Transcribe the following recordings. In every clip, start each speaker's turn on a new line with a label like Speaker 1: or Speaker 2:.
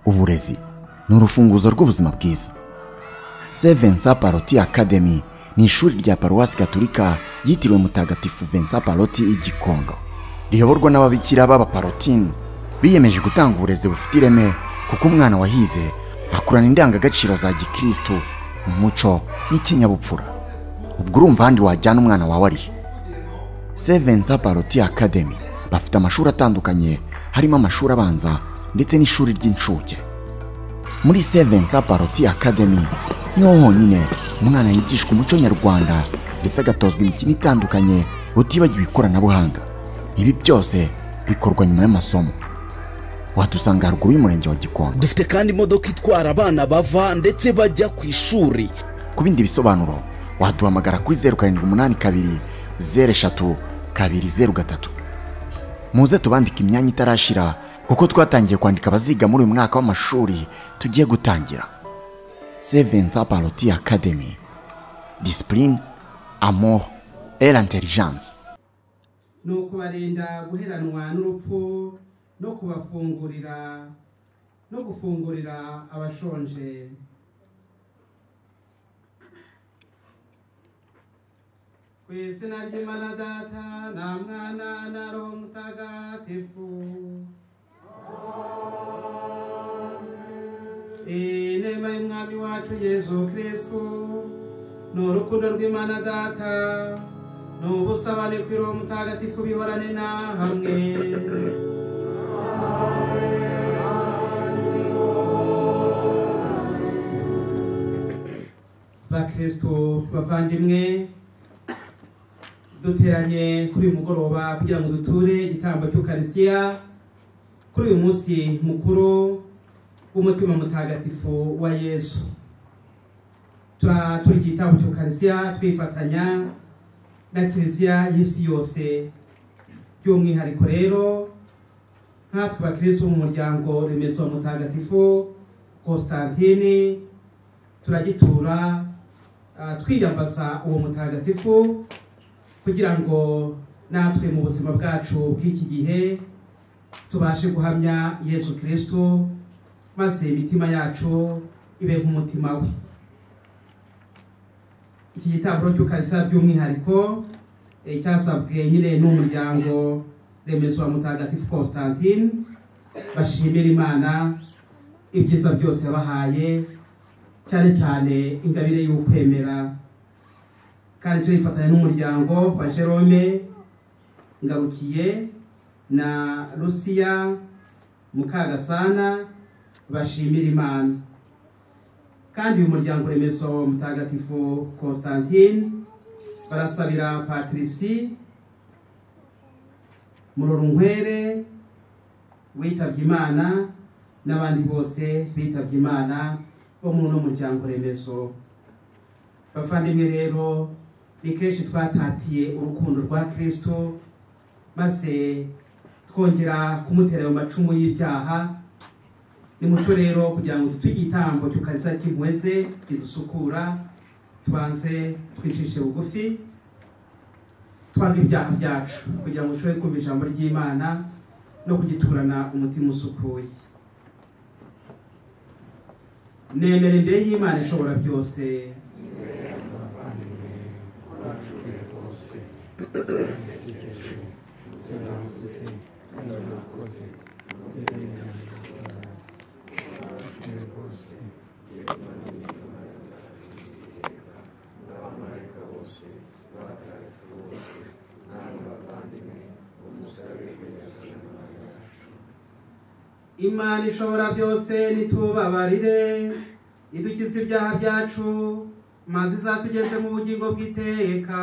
Speaker 1: uburezi ni urufunguzo rw'ubuzima bwiza. Saint Vincent Paroti Academy ni ishuri rya paruwasi gatolika yitiriwe mutagatifu Vincent Paroti i Gikondo, riyoborwa n'ababikira b'abaparotine biyemeje gutanga uburezi bufite ireme, kuko umwana wahize akurana indangagaciro za gikristo, umuco n'ikinyabupfura. Ubwo urumva handi wajyana umwana wawe ari. Saint Vincent Paroti Academy bafite amashuri atandukanye, harimo amashuri abanza ndetse n'ishuri ry'incuke. Muri Saint Vincent Paroti Academy niho honyine umwana yigishwa umuco nyarwanda ndetse agatozwa imikino itandukanye, utibagiwe ikoranabuhanga. Ibi byose bikorwa nyuma y'amasomo. Wadusanga haruguru y'umurenge wa Gikondo.
Speaker 2: Dufite kandi imodoka itwara abana bava ndetse bajya ku ishuri.
Speaker 1: Ku bindi bisobanuro waduhamagara kuri 0782 03 203. Muze tubandika imyanya itarashira, kuko twatangiye kwandika abaziga muri uyu mwaka w'amashuri tugiye gutangira. Saint Vincent Paroti Academy, discipline, amour et l'intelligence.
Speaker 3: Nuko barinda guheranwa n'urupfu no gufungurira abashonje. Kw'izina ry'Imana Data na Mwana na Roho Mutagatifu. Inema y'Umwami wacu Yesu Kristo n'urukundo rw'Imana Data n'ubusabane kw'Roho Mutagatifu bihorane na hamwe. Bakristo bavandimwe, duteranye kuri uyu mugoroba kugira ngo duture igitambo cy'Ukaristiya kuri uyu munsi mukuru w'umutima mutagatifu wa Yesu. Turi igitambo cy'Ukaristiya twifatanya na Kiliziya y'isi yose. By'umwihariko rero nkatwe bakristo mu muryango remezo wa mutagatifu Constantine turagitura twiyambaza uwo mutagatifu kugira ngo natwe mu buzima bwacu bw'iki gihe tubashe guhamya Yesu Kristo, maze imitima yacu ibe nk'umutima we. Iki gitambo cy'Ukaristiya by'umwihariko cyasabwe nyine n'umuryango remezo wa mutagatifu Constantine, bashimira Imana ibyiza byose yabahaye, cyane cyane ingabire y'ukwemera. Kandi turifatanya n'umuryango wa Jerome Ngarukiye na Lucia Mukagasana, bashimira Imana. Kandi uyu muryango remezo mutagatifu Constantine barasabira Patricie Murorunkwere witabye Imana n'abandi bose bitabye Imana bo muri uno muryango remezo. Bavandimwe rero, ni kenshi twatatiye urukundo rwa Kristo, maze twongera kumutera ayo macumu y'ibyaha. Ni mucyo rero kugira ngo dutuge igitambo cy'Ukaristiya kimweze kidusukura, tubanze twicishe bugufi twanga ibyaha byacu kugira ngo dushobore kumva ijambo ry'Imana no kugiturana umutima usukuye. Nemera imbere y'Imana ishobora byose Imana ishobora byose nitubabarire, idukize ibyaha byacu, maze izatugeze mu bugingo bw'iteka.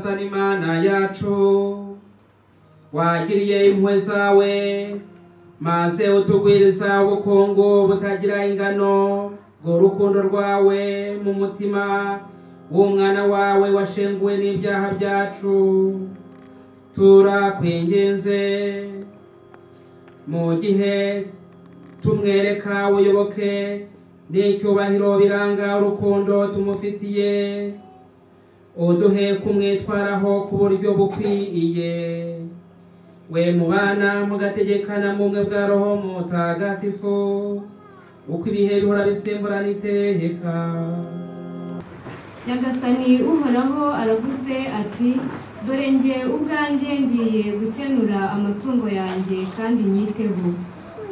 Speaker 3: nyagasani Imana yacu, wagiriye impuhwe zawe maze utugwiriza ubukungu butagira ingano bw'urukundo rwawe mu mutima w'umwana wawe washenguwe n'ibyaha byacu. Turakwinginze mu gihe tumwereka ubuyoboke n'icyubahiro biranga urukundo tumufitiye, uduhe kumwitwaraho ku buryo bukwiye. We mubana mugategekana mu bumwe bwa Roho Mutagatifu, uko ibihe bihora bisimburana iteka.
Speaker 4: Nyagasani Uhoraho aravuze ati, dore njye ubwanjye ngiye gukenura amatungo yanjye kandi nyiteho.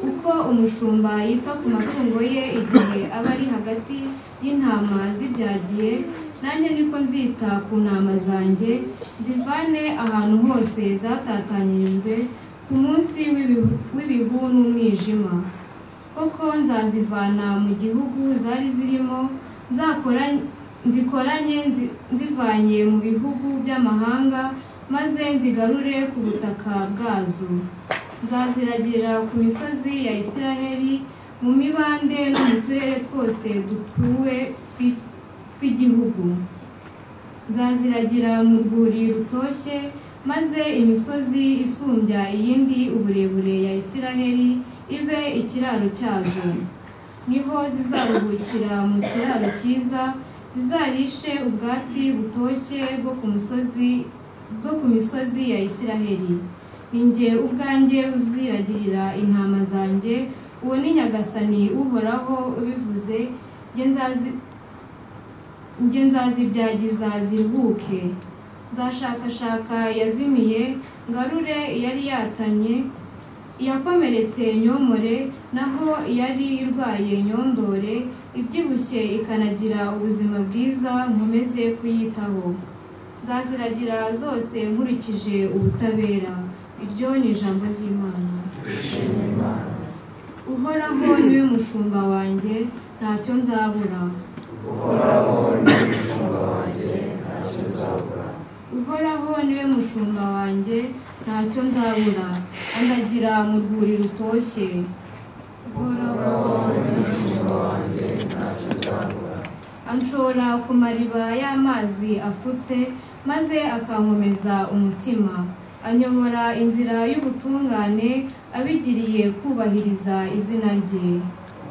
Speaker 4: Uko umushumba yita ku matungo ye igihe aba ari hagati y'intama zibyagiye, nanjye niko nzita ku ntama zanjye, zivane ahantu hose zatatanyirijwe ku munsi w'ibihu n'umwijima. Koko nzazivana mu gihugu zari zirimo, nzikoranye nzivanye mu bihugu by'amahanga, maze nzigarure ku butaka bwazo. Nzaziragira ku misozi ya Isiraheli, mu mibande no mu turere twose dutuwe tw'igihugu. Nzaziragira mu rwuri rutoshye, maze imisozi isumbya iyindi uburebure ya Isiraheli ibe ikiraro cyazo. Niho zizaruhukira mu kiraro cyiza, zizarishe ubwatsi butoshye bwo ku misozi ya Isiraheli. Ni njye ubwanjye uziragirira intama zanjye, uwo ni Nyagasani Uhoraho ubivuze. Njye nzazibyagiza ziruhuke. Nzashakashaka yazimiye, ngarure iyari yatanye, iyakomeretse nyomore, naho iyari irwaye nyondore, ibyibushye ikanagira ubuzima bwiza nkomeze kuyitaho. Nzaziragira zose nkurikije ubutabera. Iryo ni ijambo ry'Imana. Uhoraho niwe mushumba wanjye, ntacyo nzabura.
Speaker 5: Uhoraho niwe mushumba wanjye, ntacyo nzabura.
Speaker 4: Uhoraho niwe mushumba wanjye, ntacyo nzabura. Andagira mu rwuri rutoshye.
Speaker 5: Uhoraho niwe mushumba wanjye, ntacyo nzabura.
Speaker 4: Anshora ku mariba y'amazi afutse, maze akankomeza umutima. Anyobora inzira y'ubutungane, abigiriye kubahiriza izina rye.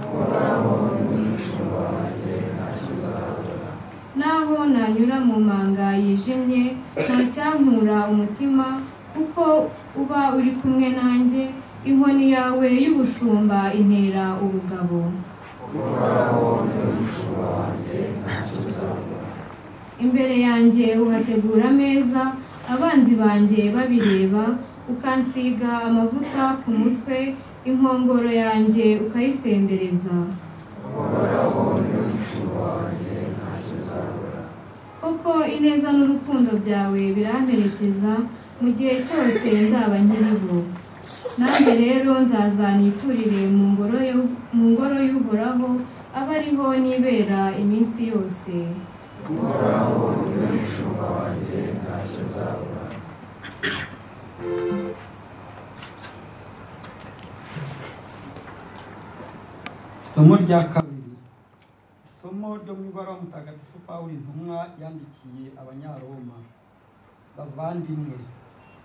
Speaker 5: Uhoraho niwe mushumba wanjye, ntacyo nzabura.
Speaker 4: Naho nanyura mu manga yijimye, ntacyankura umutima, kuko uba uri kumwe nanjye, inkoni yawe y'ubushumba intera ubugabo.
Speaker 5: Uhoraho niwe mushumba wanjye, ntacyo nzabura.
Speaker 4: Imbere yanjye uhategura ameza, abanzi banjye babireba, ukansiga amavuta ku mutwe, inkongoro yanjye ukayisendereza.
Speaker 5: Uhoraho niwe mushumba wanjye, ntacyo nzabura.
Speaker 4: Koko ineza n'urukundo byawe biramperekeza mu gihe cyose nzaba nkiriho. Nanjye rero nzazaniturire mu ngoro y'Uhoraho, abe ariho nibera iminsi yose.
Speaker 5: Uhoraho niwe mushumba wanjye, ntacyo nzabura.
Speaker 6: Isomo rya kabiri. Isomo ryo mu ibaruwa Mutagatifu Pawulo intumwa yandikiye Abanyaroma. Bavandimwe,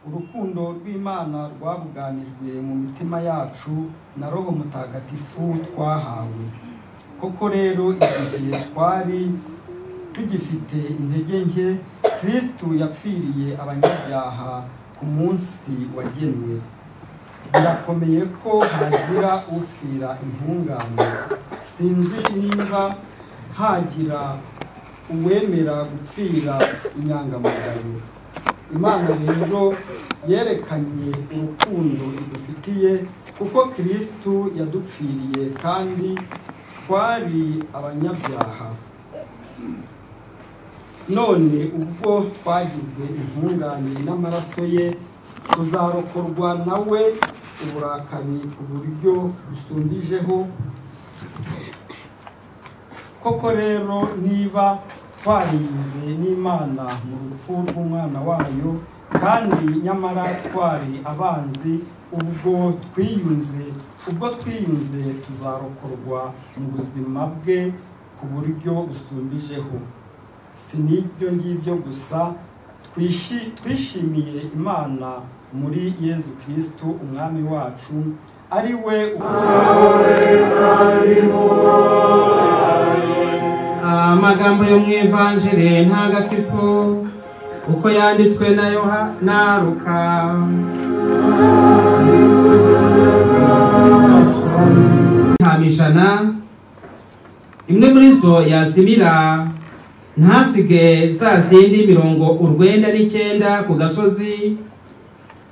Speaker 6: urukundo rw'Imana rwabuganijwe mu mitima yacu na Roho Mutagatifu twahawe. Koko rero igihe twari tugifite intege nke, Kristo yapfiriye abanyabyaha ku munsi wagenwe. Birakomeye ko hagira upfira intungane. Sinzi niba hagira uwemera gupfira inyangamugayo. Imana rero yerekanye urukundo idufitiye, kuko Kristo yadupfiriye kandi twari abanyabyaha. None ubwo twagizwe intungane n'amaraso ye, tuzarokorwa nawe uburakari ku buryo busumbijeho. Koko rero niba twariyunze n'Imana mu rupfu rw'umwana wayo, kandi nyamara twari abanzi. Ubwo twiyunze tuzarokorwa mu buzima bwe ku buryo busumbijeho. Si n'ibyo ngibyo gusa, twishimiye Imana muri Yezu Kristo umwami wacu, ari we
Speaker 3: amagambo yo mu Evanjiri ntagatifu uko yanditswe na Luka. Ijana imwe muri zo yazimira, ntasige za zindi 99 ku gasozi,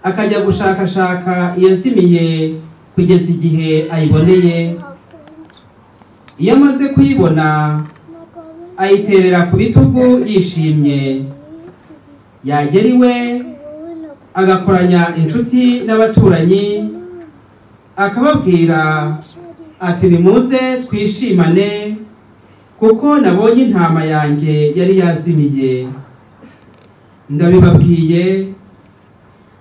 Speaker 3: akajya gushakashaka iyazimiye kugeza igihe ayiboneye. Iyo amaze kuyibona ayiterera ku bitugu yishimye, yagera iwe agakoranya inshuti n'abaturanyi, akababwira ati nimuze twishimane kuko nabonye intama yanjye yari yazimiye. Ndabibabwiye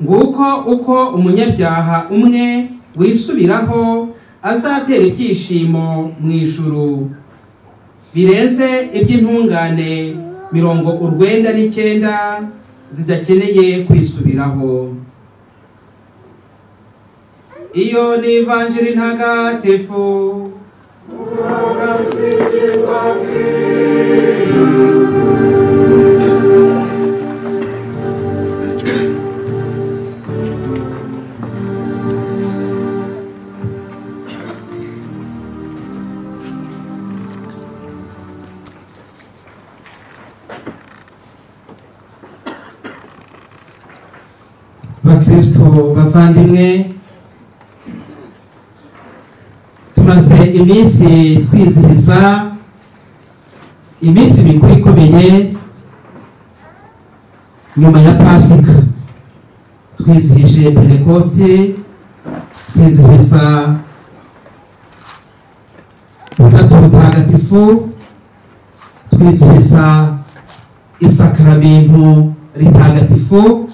Speaker 3: nguko uko umunyabyaha umwe wisubiraho azatera ibyishimo mu ijuru, birenze iby'intungane 99 zidakeneye kwisubiraho. Iyo ni Evanjiri ntagatifu. Bakristo bavandimwe, tumaze iminsi twizihiza iminsi mikuru ikomeye nyuma ya Pasika. Twizihije Pentekoste, twizihiza Ubutatu Butagatifu, twizihiza isakaramentu ritagatifu,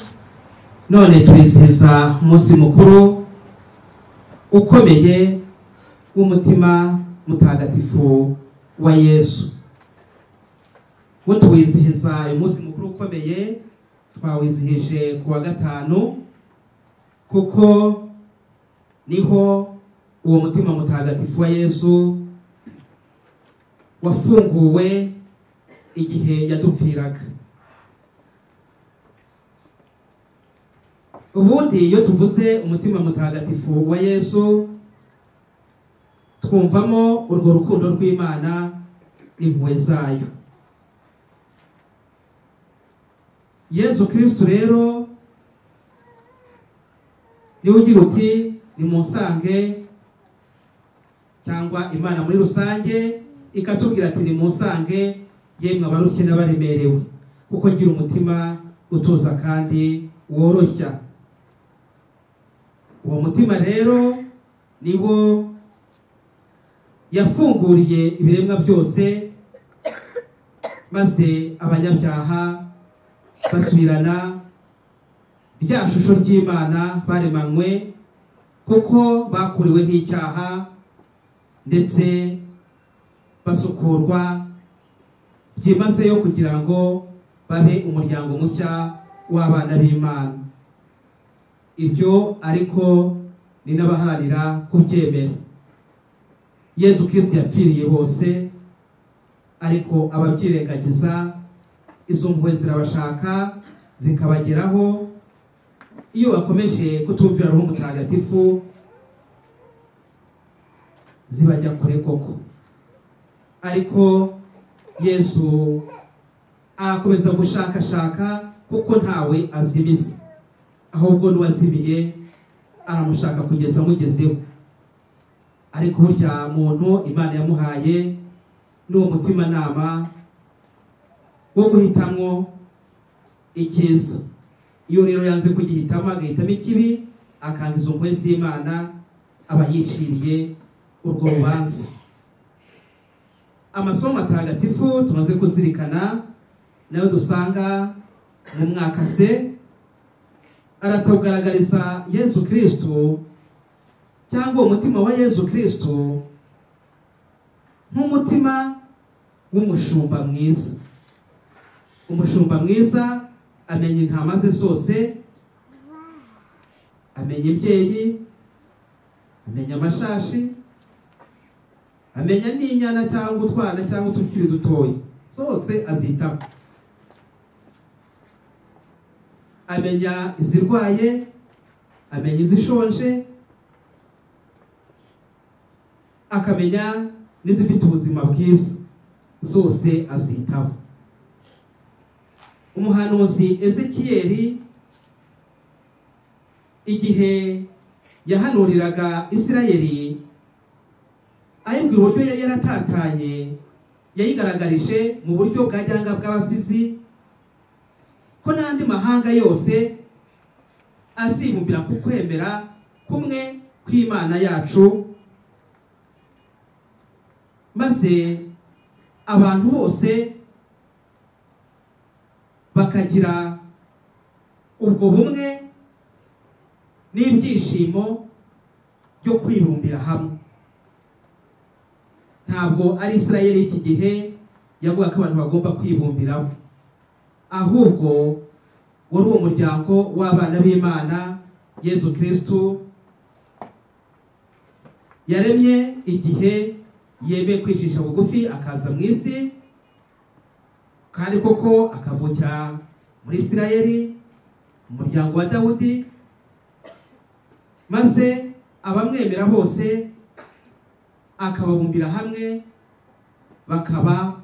Speaker 3: none twizihiza umunsi mukuru ukomeye w'umutima mutagatifu wa Yesu. Ngo tuwizihiza uyu munsi mukuru ukomeye, twawizihije ku wa gatanu, kuko niho uwo mutima mutagatifu wa Yesu wafunguwe igihe yadupfiraga. Ubundi iyo tuvuze umutima mutagatifu wa Yesu, twumvamo urwo rukundo rw'Imana n'impuhwe zayo. Yesu Kristo rero niwe ugira uti nimusange, cyangwa Imana muri rusange ikatubwira ati nimusange yemwe abarushye n'abaremerewe, kuko ngira umutima utuza kandi woroshya. Uwo mutima rero niwo yafunguriye ibiremwa byose, maze abanyabyaha basubirana rya shusho ry'Imana baremanywe, kuko bakuriweho icyaha ndetse basukurwa byimazeyo kugira ngo babe umuryango mushya w'abana b'Imana. Ibyo ariko ni n'abaharanira kubyemera. Yesu Kristo yapfiriye bose, ariko ababyirengagiza izo mpuhwe zirabashaka zikabageraho. Iyo bakomeje kutumvira Roho Mutagatifu zibajya kure koko, ariko Yesu akomeza gushakashaka, kuko ntawe azimiza, ahubwo n'uwazimiye aramushaka kugeza amugezeho. Ariko burya muntu Imana yamuhaye n'uwo mutima nama wo guhitamwo icyiza. Iyo rero yanze kugihitamo agahitamo ikibi, akanga izo mpuhwe z'Imana, aba yiciriye urwo rubanza. amasomo matagatifu tumaze kuzirikana nayo dusanga mu mwaka se aratugaragariza Yesu Kristo cyangwa umutima wa Yesu Kristo nk'umutima w'umushumba mwiza. Umushumba mwiza amenya intama ze zose, amenya imbyeyi, amenya amashashi, amenya n'inyana cyangwa utwana cyangwa utukiri dutoya, zose azitaho. Amenya izirwaye, amenya izishonje, akamenya n'izifite ubuzima bwiza, zose azitaho. Umuhanuzi Ezekiyeli igihe yahanuriraga Isirayeli ayibwira uburyo yari yaratatanye, yayigaragarije mu buryo bwa jyanga bw'abasizi ko n'andi mahanga yose azibumbira ku kwemera kumwe kw'Imana yacu, maze abantu bose bakagira ubwo bumwe n'ibyishimo byo kwibumbira hamwe. Ntabwo ari Isirayeli iki gihe yavuga ko abantu bagomba kwibumbiraho, ahubwo wari uwo muryango w'abana b'Imana Yesu Kristo yaremye igihe yemeye kwicisha bugufi akaza mu isi, kandi koko akavukira muri Isirayeli, umuryango wa Dawudi, maze abamwemera bose akababumbira hamwe bakaba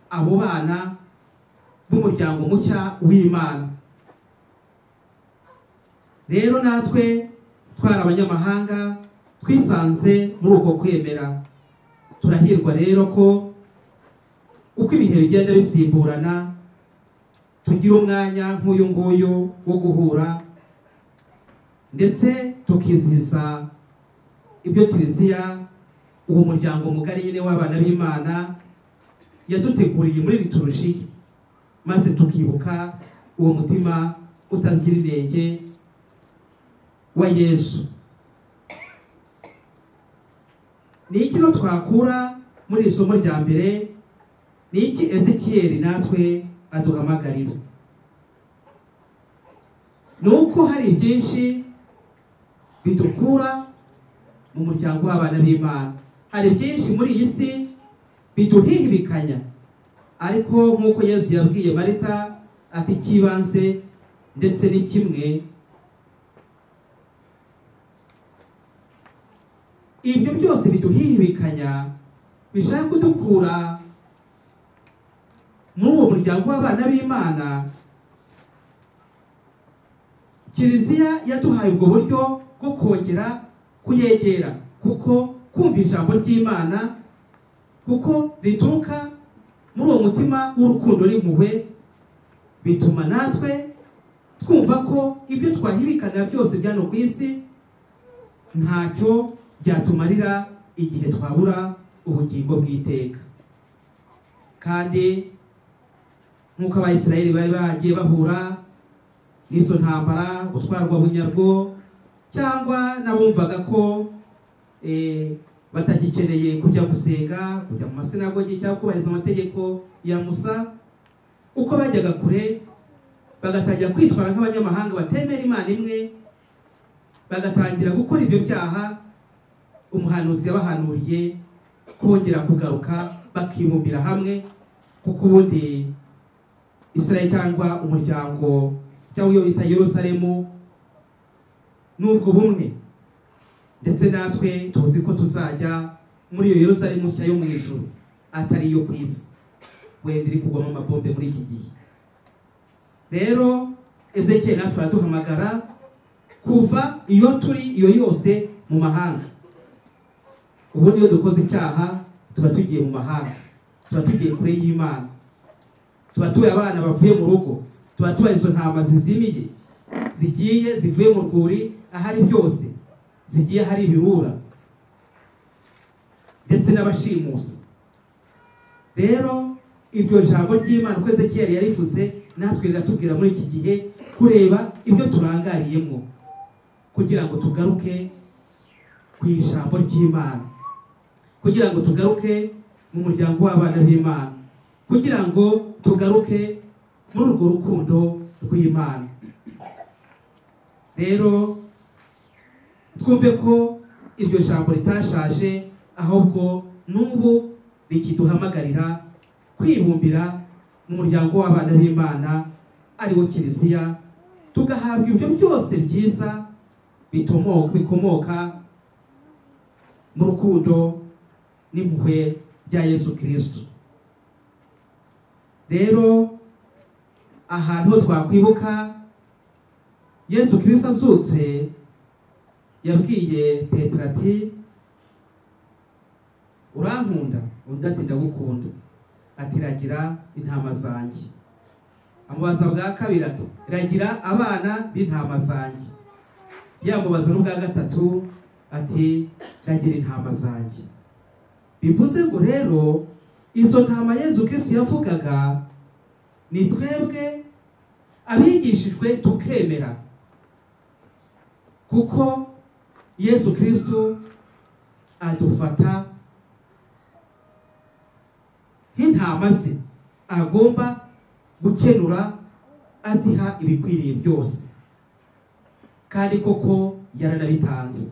Speaker 3: abo bana b'umuryango mushya w'Imana. Rero natwe twari abanyamahanga twisanze muri uko kwemera. Turahirwa rero ko uko ibihe bigenda bisimburana tugira umwanya nk'uyu nguyu wo guhura ndetse tukizihiza ibyo Kiliziya, uwo muryango mugari nyine w'abana b'Imana yaduteguriye muri liturujia, maze tukibuka uwo mutima utagira inenge wa Yesu. Ni iki no twakura muri isomo rya mbere? Ni iki Ezekiyeli natwe aduhamagarira? Nuko hari byinshi bidukura mu muryango w'abana b'Imana. Hari byinshi muri iyi si biduhihibikanya, ariko nk'uko Yesu yabwiye Marita ati kibanze ndetse ni kimwe, ibyo byose biduhihibikanya bishaka kudukura muri uwo muryango w'abana b'Imana. Kiliziya yaduhaye ubwo buryo bwo kongera kuyegera, kuko kumva ijambo ry'Imana kuko rituruka muri uwo mutima w'urukundo n'impuhwe, bituma natwe twumva ko ibyo twahibikana byose byano ku isi ntacyo byatumarira igihe twabura ubugingo bw'iteka. Kandi nk'uko Abayisirayeli bari bagiye bahura n'izo ntambara, gutwarwa bunyarwo, cyangwa nabumvaga ko batagikeneye kujya gusenga, kujya mu masinagogi cyangwa kubahiriza amategeko ya Musa, uko bajyaga kure bagatangira kwitwara nk'abanyamahanga batemera Imana imwe, bagatangira gukora ibyo byaha, umuhanuzi yabahanuriye kongera kugaruka bakibumbira hamwe, kuko ubundi Israeli cyangwa umuryango cyangwa iyo bita Yerusalemu n'ubwo bumwe, ndetse natwe tuzi ko tuzajya muri iyo Yerusalemu nshya yo mu ijuru, atari iyo ku isi wenda iri kugwamo amabombe muri iki gihe. Rero Ezekiyeli natwe araduhamagara kuva iyo turi iyo yose mu mahanga. Ubundi iyo dukoze icyaha tuba tugiye mu mahanga, tuba tugiye kure y'Imana, tuba tuye abana bavuye mu rugo, tuba tubaye izo ntama zizimiye zigiye zivuye mu rwuri ahari byose, zigiye hari ibirura ndetse n'abashimusi. rero iryo jambo ry'Imana uko Ezekiyeli yarivuze natwe riratubwira muri iki gihe kureba ibyo turangariyemo kugira ngo tugaruke ku ijambo ry'Imana, kugira ngo tugaruke mu muryango w'abana b'Imana, kugira ngo tugaruke muri urwo rukundo rw'Imana. Rero twumve ko iryo jambo ritashaje, ahubwo n'ubu rikiduhamagarira kwibumbira mu muryango w'abana b'Imana ari wo Kiliziya, tugahabwa ibyo byose byiza bikomoka mu rukundo n'impuhwe bya Yesu Kristo. Rero ahantu ho twakwibuka Yesu Kristo azutse, yabwiye Petero ati urankunda? Undi ati ndagukunda. Ati ragira intama zanjye. Amubaza bwa kabiri ati ragira abana b'intama zanjye. Yamubaza n'ubwa gatatu ati ragira intama zanjye. Bivuze ngo rero izo ntama Yesu Kristo yavugaga ni twebwe abigishijwe tukemera, kuko Yesu Kristo adufata nk'intama ze agomba gukenura aziha ibikwiriye byose, kandi koko yaranabitanze.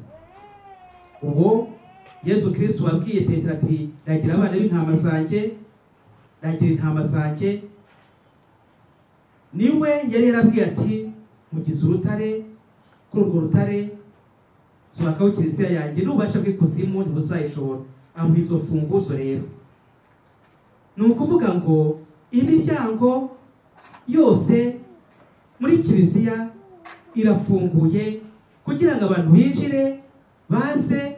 Speaker 3: Uwo Yesu Kristo wabwiye Petero ati ragira abana b'intama zanjye, ragira intama zanjye, niwe yari yarabwiye ati mugize urutare, kuri urwo rutare zubakaho Kiliziya yanjye, n'ububasha bw'ikuzimu ntibuzayishobora. Amuha izo funguzo. Rero ni ukuvuga ngo imiryango yose muri Kiliziya irafunguye kugira ngo abantu binjire, baze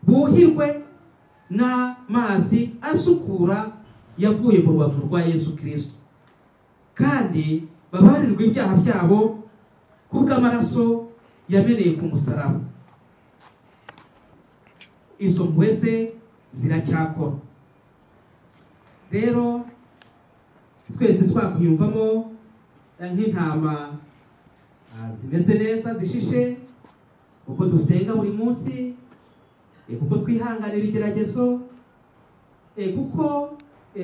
Speaker 3: buhirwe n'amazi asukura yavuye mu rubavu rwa Yesu Kristo, kandi babarirwa ibyaha byabo kubw'amaraso yameneye ku musaraba. Izo mpuhwe ze ziracyakora. Rero twese twakwiyumvamo nk'intama zimeze neza, zishishe, kuko dusenga buri munsi, kuko twihanganira ibigeragezo, kuko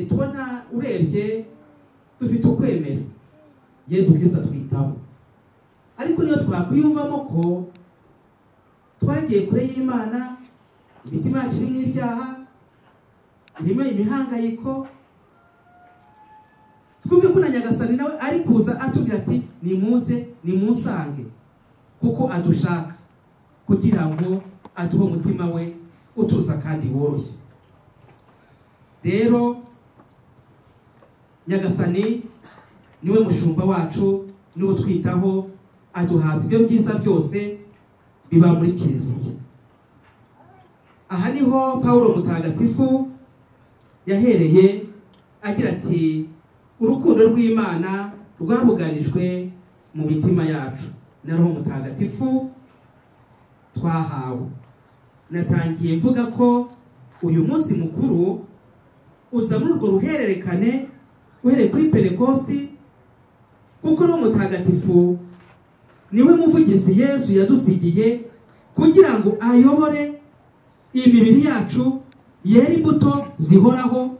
Speaker 3: tubona urebye dufite ukwemera Yesu Kristo atwitaho. Ariko niyo twakwiyumvamo ko twagiye kure y'Imana, imitima yacu irimo ibyaha, irimo imihangayiko, twumve ko na Nyagasani nawe ari kuza atubwira ati nimuze nimusange, kuko adushaka kugira ngo aduhe umutima we utuza kandi woroshye. Rero Nyagasani niwe mushumba wacu, niwe twitaho, aduhaza ibyo byiza byose biba muri Kiliziya. Aha niho Pawulo mutagatifu yahereye agira ati urukundo rw'Imana rwabuganijwe mu mitima yacu na Roho Mutagatifu twahawe. Natangiye mvuga ko uyu munsi mukuru uza muri urwo ruhererekane uhereye kuri Pentekosti, kuko Roho Mutagatifu niwe muvugizi Yesu yadusigiye kugira ngo ayobore imibiri yacu yera imbuto zihoraho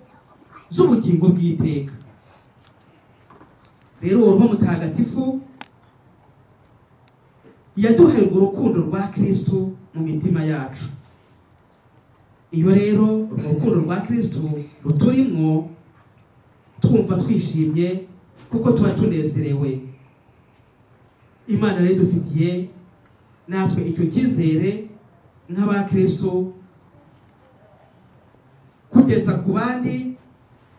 Speaker 3: z'ubugingo bw'iteka. Rero Roho Mutagatifu yaduhaye urukundo rwa Kristo mu mitima yacu. Iyo rero urukundo rwa Kristo ruturimo, twumva twishimye kuko tuba tunezerewe. Imana rero dufitiye natwe icyo cyizere nk'abakristo, kugeza ku bandi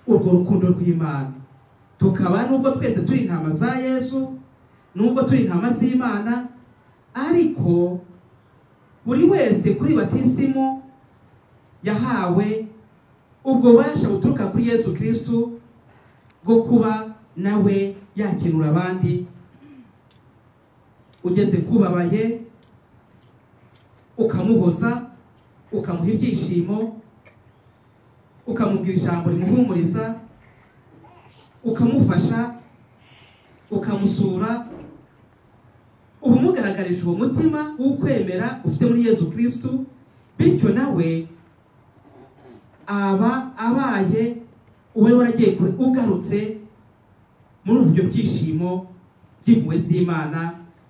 Speaker 3: urwo rukundo rw'Imana. Tukaba nubwo twese turi intama za Yesu, nubwo turi intama z'Imana, ariko buri wese kuri batisimu yahawe ubwo bubasha buturuka kuri Yesu Kristo bwo kuba nawe yakenura abandi. Ugeze kubabaye ukamuhoza, ukamuha ibyishimo, ukamubwira ijambo rimuhumuriza, ukamufasha, ukamusura, uba umugaragarije uwo mutima w'ukwemera ufite muri Yezu Kristo, bityo nawe aba abaye uwe waragiye kure, ugarutse muri ubwo byishimo by'impuhwe z'Imana,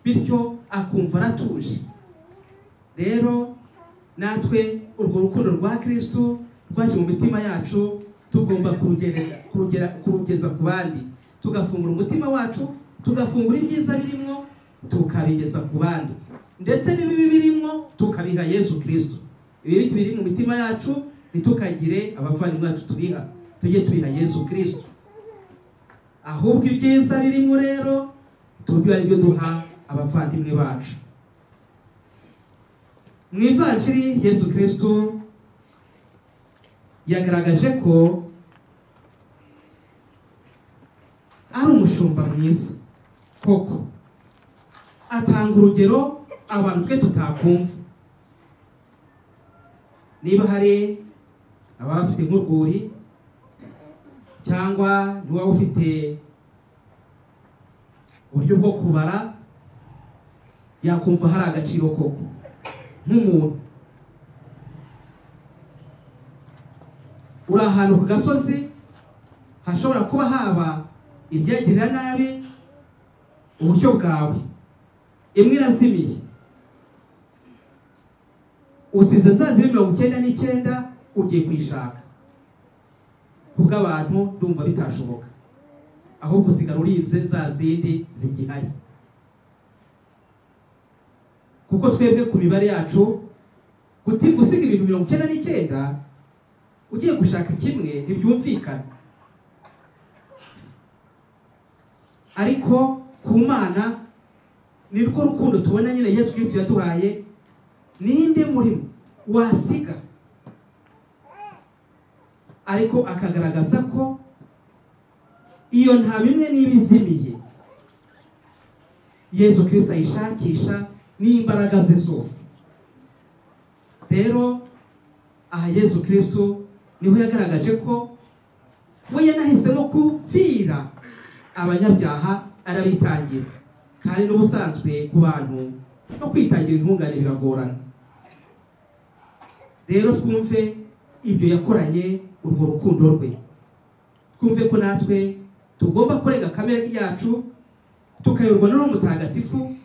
Speaker 3: bityo akumva aratuje. Rero natwe urwo rukundo rwa Kristo rwaje mu mitima yacu, tugomba kurugeza ku bandi, tugafungura umutima wacu, tugafungura ibyiza birimo tukabigeza ku bandi, ndetse n'ibibi birimo tukabiha Yezu Kristo. Ibi biri mu mitima yacu nitukagire abavandimwe bacu tubiha, tujye tubiha Yezu Kristo. Ahubwo ibyiza birimo rero tubyo ari byo duha abavandimwe bacu. Mu ivanjiri Yezu Kristo yagaragaje ko ari umushumba mwiza koko, atanga urugero abantu twe tutakumva. Niba hari abafite nk'urwuri cyangwa niba ufite uburyo bwo kubara, yakumva hari agaciro koko nk'umuntu uri ahantu ku gasozi, hashobora kuba haba ibyagirira nabi uburyo bwawe, imwe irazimiye, usize za 99 ugiye kwishaka, kubw'abantu ndumva bitashoboka, ahubwo usigara urinze za zindi zigihari. Kuko twebwe ku mibare yacu gusiga ibintu 99 ugiye gushaka kimwe ntibyumvikana, ariko ku Mana nirwo rukundo tubona nyine Yesu Kristo yaduhaye. Ninde murimo wasiga, ariko akagaragaza ko iyo nta bimwe n'ibizimiye Yesu Kristo ayishakisha n'imbaraga ze zose. Rero aha Yesu Kristo niho yagaragaje ko we yanahisemo kupfira abanyabyaha arabitangira, kandi n'ubusanzwe ku bantu no kwitangira intungane biragorana. Rero twumve ibyo yakoranye urwo rukundo rwe, twumve ko natwe tugomba kurega kamere yacu tukayoborwa n'Roho Mutagatifu,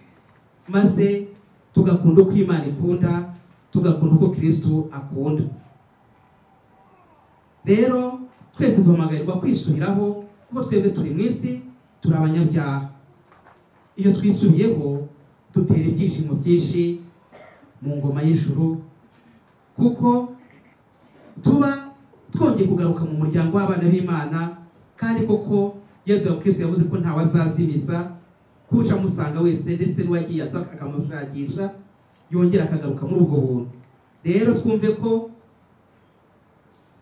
Speaker 3: maze tugakunda uko Imana ikunda, tugakunda uko Kristo akunda. Rero twese duhamagarirwa kwisubiraho, kuko twebwe turi mu isi, turi abanyabyaha. Iyo twisubiyeho dutera ibyishimo byinshi mu ngoma y'ijuru, kuko tuba twongeye kugaruka mu muryango w'abana b'Imana. Kandi koko Yesu Kristo yavuze ko ntawe azazimiza, kuca musanga wese, ndetse n'uwagiye aza akamushakisha yongera akagaruka muri ubwo buntu. Rero twumve ko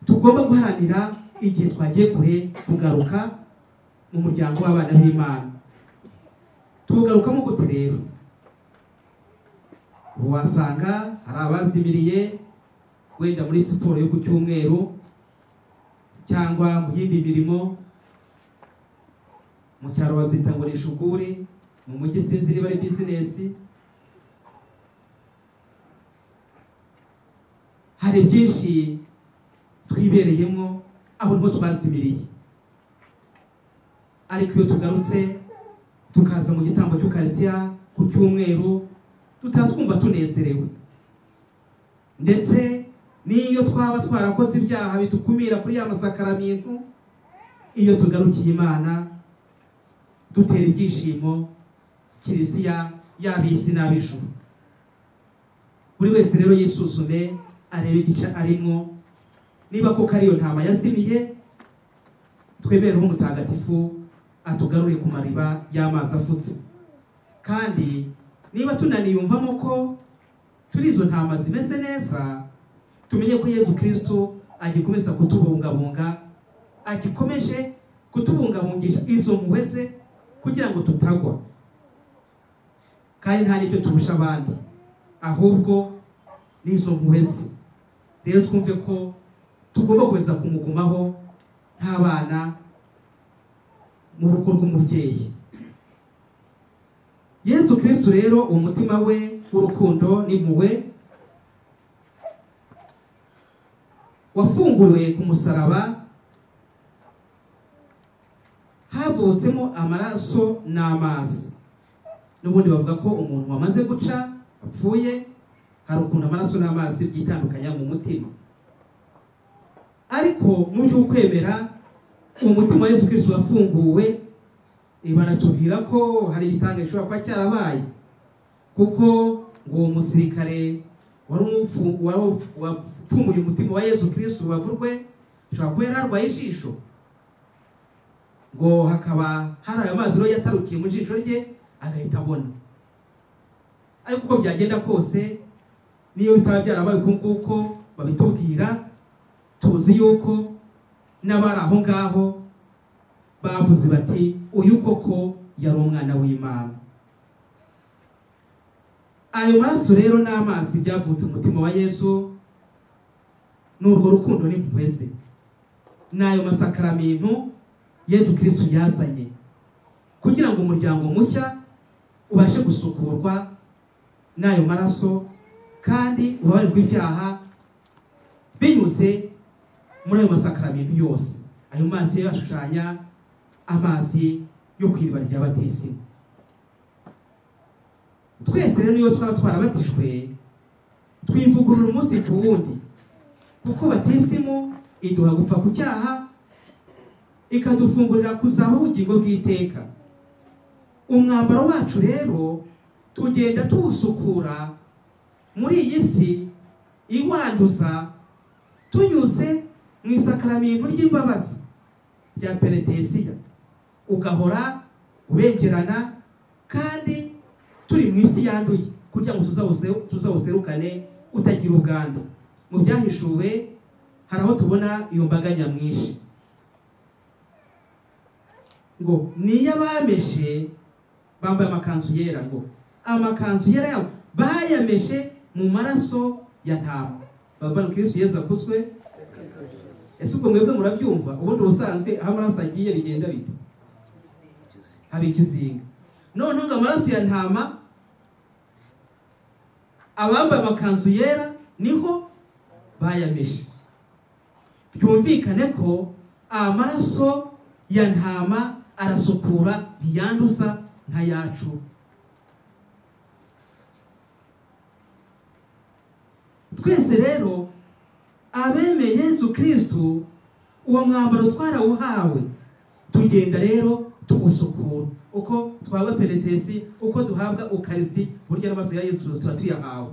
Speaker 3: tugomba guharanira igihe twagiye kure kugaruka mu muryango w'abana b'Imana. Tugarukamo gute rero? Wasanga hari abazimiriye wenda muri siporo yo ku cyumweru cyangwa mu yindi mirimo, mu cyaro bazita ngo ni shuguri, mu mujyi sinzi niba ari business. Hari byinshi twibereyemo aho niho twazimiriye, ariko iyo tugarutse tukaza mu gitambo cy'Ukarisitiya ku cyumweru, tutaba twumva tunezerewe. Ndetse n'iyo twaba twarakoze ibyaha bitukumira kuri ya masakaramentu, iyo tugarukiye Imana dutera ibyishimo Kiliziya y'ab'isi n'ab'ijuru. Buri wese rero yisuzume, arebe igice arimo, niba koko ariyo ntama yazimiye, twemere Roho Mutagatifu atugarure ku mariba y'amazi afutse. Kandi niba tunaniyumvamo ko turi izo ntama zimeze neza, tumenye ko Yesu Kristo agikomeza kutubungabunga, agikomeje kutubungabungisha izo mpuhwe ze kugira ngo tutagwa. Kandi nta n'icyo turusha abandi, ahubwo n'izo mpuhwe ze. Rero twumve ko tugomba kuza kumugumaho nk'abana mu rugo rw'umubyeyi. Yesu Kristo rero umutima we w'urukundo n'impuhwe wafunguriwe ku musaraba, havutsemo amaraso n'amazi. N'ubundi bavuga ko umuntu wamaze guca apfuye hari ukuntu amaraso n'amazi byitandukanya mu mutima, ariko mu by'ukwemera umutima wa Yesu Kristo wafunguwe. Banatubwira ko hari igitanga gishobora kuba cyarabaye, kuko ngo umusirikare wapfumuye umutima wa Yesu Kristo wavurwe ashobora kuba yararwaye ijisho, ngo hakaba hari ayo mazi rero yatarukiye mu jisho rye agahita abona. Ariko uko byagenda kose, niyo bitaba byarabaye uko nguko babitubwira, tuzi yuko n'abari aho ngaho bavuze bati uyu koko yari umwana w'Imana. Ayo maraso rero n'amazi byavutse umutima wa Yesu, n'urwo rukundo n'impuhwe ze, n'ayo masakaramentu Yesu Kristo yazanye kugira ngo umuryango mushya ubashe gusukurwa n'ayo maraso, kandi ubabarirwe ibyaha binyuze muri ayo masakaramentu yose. Ayo mazi yashushanya amazi yo kw'iriba rya batisimu. Twese rero niyo twaba twarabatijwe twivugurura umunsi ku wundi, kuko batisimu iduha gupfa ku cyaha, ikadufungurira kuzaba ubugingo bw'iteka. Umwambaro wacu rero tugenda tuwusukura muri iyi si iwanduza, tunyuze mu isakaramentu ry'imbabazi rya penetesiya, ugahora ubengerana, kandi turi mu isi yanduye kugira ngo tuzawuserukane utagira ubwandu. Mu byahishuwe hari aho tubona iyo mbaga nyamwinshi ngo niyo abameshe bambaye amakanzu yera, ngo amakanzu yera yabo bayameshe mu maraso ya ntama. Bavana Kristo Yesu akuswe. Ese ubwo mwebwe murabyumva? Ubundi ubusanzwe aho amaraso agiye bigenda bite? Haba ikizinga. None ngo amaraso ya ntama, abambaye amakanzu yera niho bayameshe. Byumvikane ko amaraso ya ntama arasukura, ntiyanduza nka yacu. Twese rero abemeye Yesu Kristo uwo mwambaro twarawuhawe, tugenda rero tumusukura uko twaba penetesi, uko duhabwa ukaristi, burya n'amaso ya Yesu tuba tuyahawe,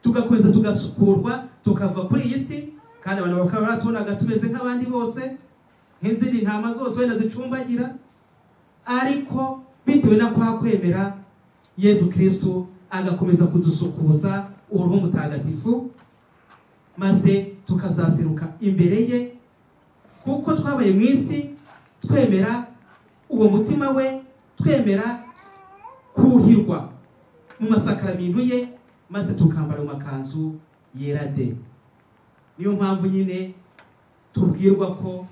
Speaker 3: tugakomeza tugasukurwa, tukava kuri iyi si. Kandi abantu bakaba batubonaga tumeze nk'abandi bose, nk'izindi ntama zose wenda zicumbagira, ariko bitewe na kwa kwemera Yesu Kristo agakomeza kudusukuza uruhu mutagatifu, maze tukazaseruka imbere ye, kuko twabaye mu isi twemera uwo mutima we, twemera kuhirwa mu masakaramentu ye, maze tukambara mu makanzu yera de. Niyo mpamvu nyine tubwirwa ko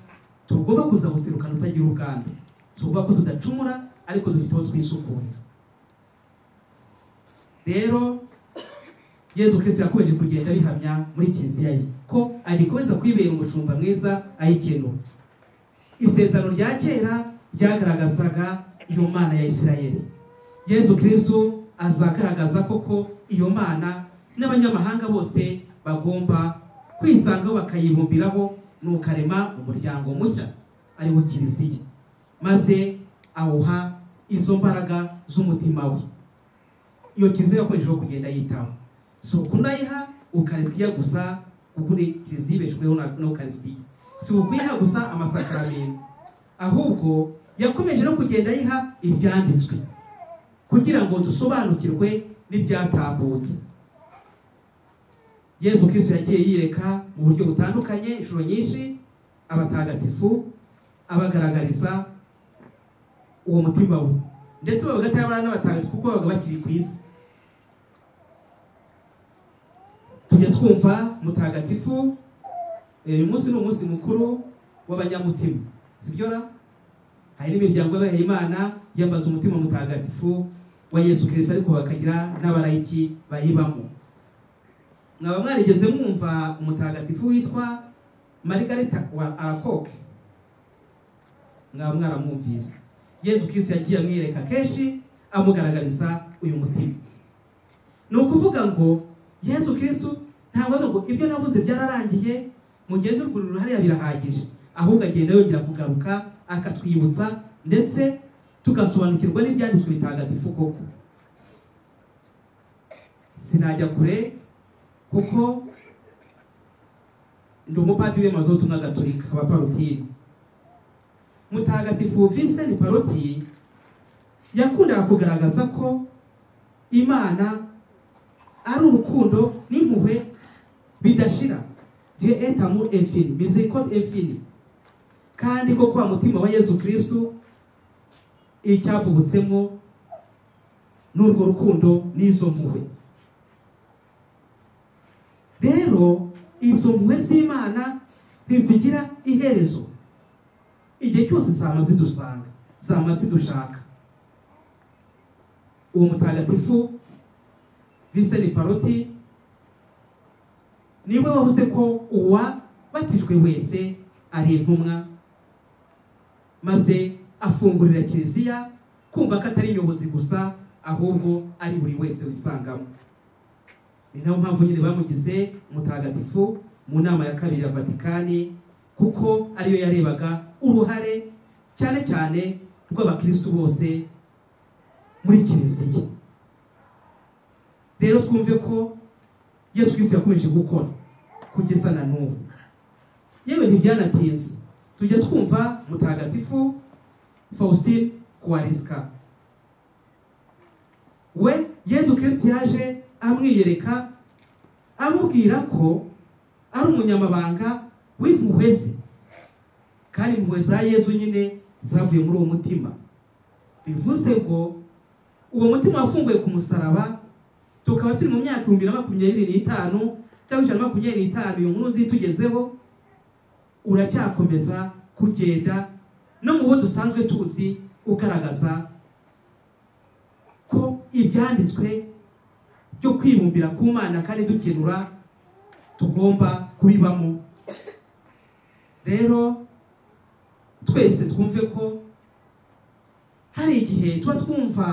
Speaker 3: tugomba kuza guserukana utagira ubwandu, tugomba ko tudacumura, ariko dufite aho twisukurira. Rero Yesu Kristo yakomeje kugenda bihamya muri kiliziya ye ko agikomeza kwibera umushumba mwiza ayikenura. Isezerano rya kera ryagaragazaga iyo Mana ya Isirayeli. Yesu Kristo azagaragaza koko iyo Mana n'abanyamahanga bose bagomba kwisangaho bakayibumbiraho, nukarema umuryango mushya ari wo kiliziya, maze awuha izo mbaraga z'umutima we. Iyo kiliziya yakomejeho kugenda yitaho, si ukunayiha ukarisiya gusa, kuko kiliziya ibeshweho na ukarisiya, si ukuyiha gusa amasakaramentu, ahubwo yakomeje no kugenda yiha ibyanditswe kugira ngo dusobanukirwe n'ibyatambutse. Yesu Kristo yagiye yireka mu buryo butandukanye inshuro nyinshi abatagatifu, abagaragariza uwo mutima we, ndetse babaga atabara n'abatagatifu kuko babaga bakiri ku isi. Tujya twumva mutagatifu uyu munsi ni umunsi mukuru w'abanyamutima, sibyo ra? Hari n'imiryango y'abahaye Imana yambaza umutima mutagatifu wa Yesu Kristo, ariko bakagira n'abarayiki bayibamo. Mwaba mwarigeze mwumva umutagatifu witwa Margarita wa Alacoque? Mwaba mwaramwumvise. Yesu Kristo yagiye amwereka kenshi amugaragariza uyu mutima. Ni ukuvuga ngo Yesu Kristo ntabwo ngo ibyo navuze byararangiye mugende uruguriro hariya birahagije, ahubwo agenda yongera kugaruka akatwibutsa ndetse tugasobanukirwa n'ibyanditswe bitagatifu koko. Sinajya kure kuko ndi umupadiri w'amazotumwa gatolika abaparotini. Mutagatifu Vincent Paroti yakundaga kugaragaza ko Imana ari urukundo n'impuhwe bidashira, Dieu est amour infini, miséricorde infini, kandi ko kwa mutima wa Yesu Kristo icyavubutsemo n'urwo rukundo n'izo mpuhwe. Rero izo mpuhwe z'Imana ntizigira iherezo, igihe cyose zama zidusanga, zama zidushaka. Uwo mutagatifu Vincent Paroti niwe wavuze ko uwabatijwe wese ari intumwa, maze afungurira Kiliziya kumva ko atari inyobozi gusa, ahubwo ari buri wese wisangamo. Ni nayo mpamvu nyine bamugize mutagatifu mu nama ya kabiri ya Vatikani, kuko ariyo yarebaga uruhare cyane cyane rw'abakristo bose muri Kiliziya. Rero twumve ko Yesu Kristo yakomeje gukora kugeza na n'ubu. Yewe ntibyanatinze tujya twumva mutagatifu Faustin Kowalska. We Yesu Kristo yaje amwiyereka amubwira ko ari umunyamabanga w'impuhwe ze, kandi impuhwe za Yesu nyine zavuye muri uwo mutima. Bivuze ngo uwo mutima wafunguye ku musaraba, tukaba turi mu myaka 2025 cyangwa 2025 uyu nkuru zitugezeho, uracyakomeza kugenda no mu bo dusanzwe tuzi ugaragaza ko ibyanditswe byo kwibumbira ku Mana kandi dukenura tugomba kubibamo. Rero twese twumve ko hari igihe tuba twumva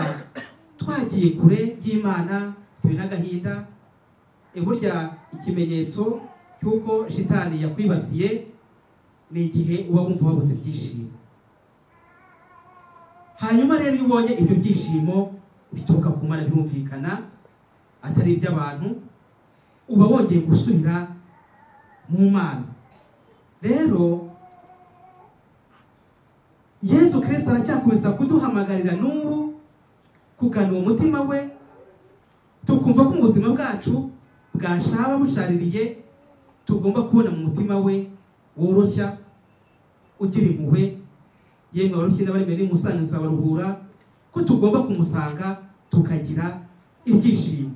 Speaker 3: twagiye kure y'Imana bitewe n'agahinda. Burya ikimenyetso cy'uko shitani yakwibasiye ni igihe uba wumva wabuze ibyishimo. Hanyuma rero iyo ubonye ibyo byishimo bituruka ku Mana birumvikana atari iby'abantu, uba wongeye gusubira mu Mana. Rero Yesu Kristo aracyakomeza kuduhamagarira n'ubu kugana uwo mutima we, tukumva ko ubuzima bwacu bwashaba bushaririye tugomba kubona mu mutima we woroshya ugira impuhwe. Yemwe abarushye n'abaremeye n'umusangiza baruhura, ko tugomba kumusanga tukagira ibyishimo.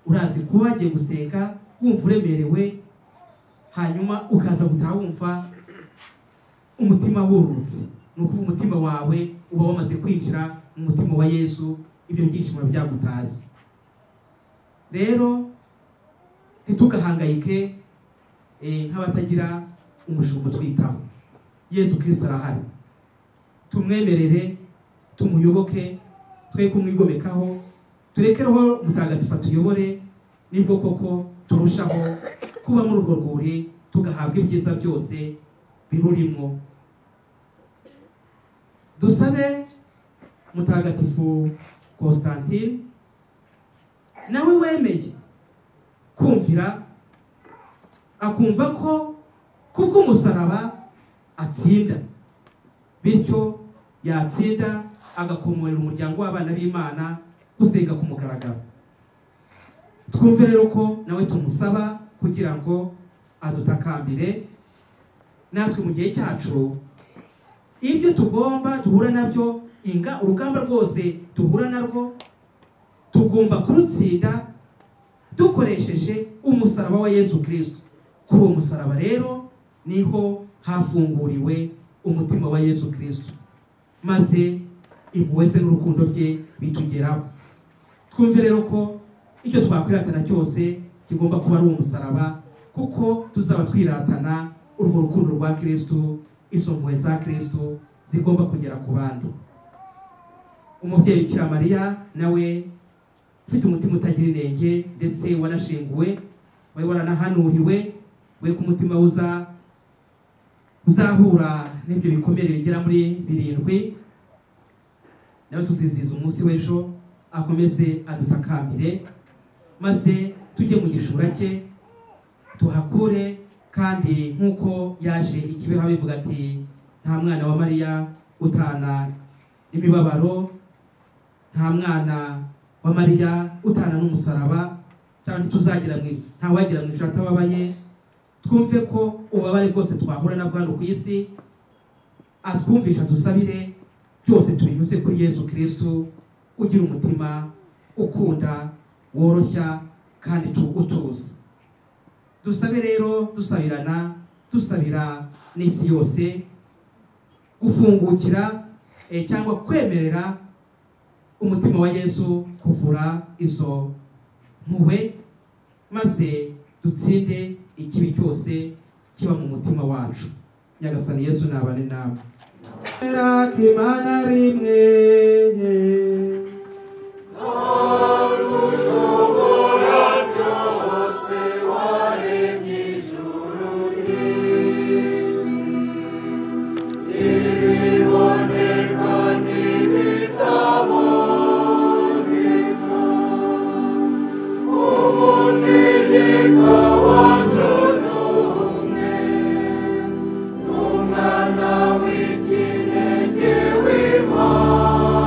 Speaker 3: Urazi kuba wagiye gusenga wumva uremerewe, hanyuma ukaza gutaha wumva umutima wurutse. Ni ukuvuga umutima wawe uba wamaze kwinjira mu mutima wa Yesu, ibyo byishimo byagutaye. Rero ntitugahangayike nk'abatagira umushumba twitaho. Yesu Kristo arahari, tumwemerere, tumuyoboke, twe kumwigomekaho, turekereho mutagatifu tuyobore, nibwo koko turushaho kuba muri urwo rwuri tugahabwa ibyiza byose birurimo. Dusabe mutagatifu Constantine nawe wemeye kumvira, akumva ko kubwo umusaraba atsinda, bityo yatsinda agakomorera umuryango w'abana b'Imana gusenga ku mugaragaro. Twumve rero ko nawe tumusaba kugira ngo adutakambire, natwe mu gihe cyacu ibyo tugomba duhura nabyo, urugamba rwose duhura narwo tugomba kurutsinda dukoresheje umusaraba wa Yesu Kristo. Kuri uwo musaraba rero niho hafunguriwe umutima wa Yesu Kristo, maze impuhwe ze n'urukundo bye bitugeraho. Twumve rero ko icyo twakwiratana cyose kigomba kuba ari umusaraba, kuko tuzaba twiratana urwo rukundo rwa Kristo, izo mpuhwe za Kristo zigomba kugera ku bandi. Umubyeyi Bikira Mariya nawe ufite umutima utagira inenge ndetse wanashenguwe, we waranahanuriwe, we ku mutima uzahura n'ibyo bikomere bigera muri 7, nawe tuziziza umunsi w'ejo akomeze adutakambire, maze tujye mu gishura cye tuhakure. Kandi nk'uko yaje ikibeho bivuga ati nta mwana wa Mariya utana imibabaro, nta mwana wa Mariya utana n'umusaraba, cyangwa nta wagira mu ijuru atababaye. Twumve ko ubabare bwose twahura nabwo hano ku isi atwumvisha, dusabire byose tubinyuze kuri Yesu Kristo ugira umutima ukunda, woroshya kandi utuza. Dusabe rero dusabirana, dusabira n'isi yose gufungukira cyangwa kwemerera umutima wa Yesu kuvura izo mpuhwe, maze dutsinde ikibi cyose kiba mu mutima wacu. Nyagasani Yesu nabane nawe. Imana rimwe
Speaker 5: Umwana w'ikinege w'Imana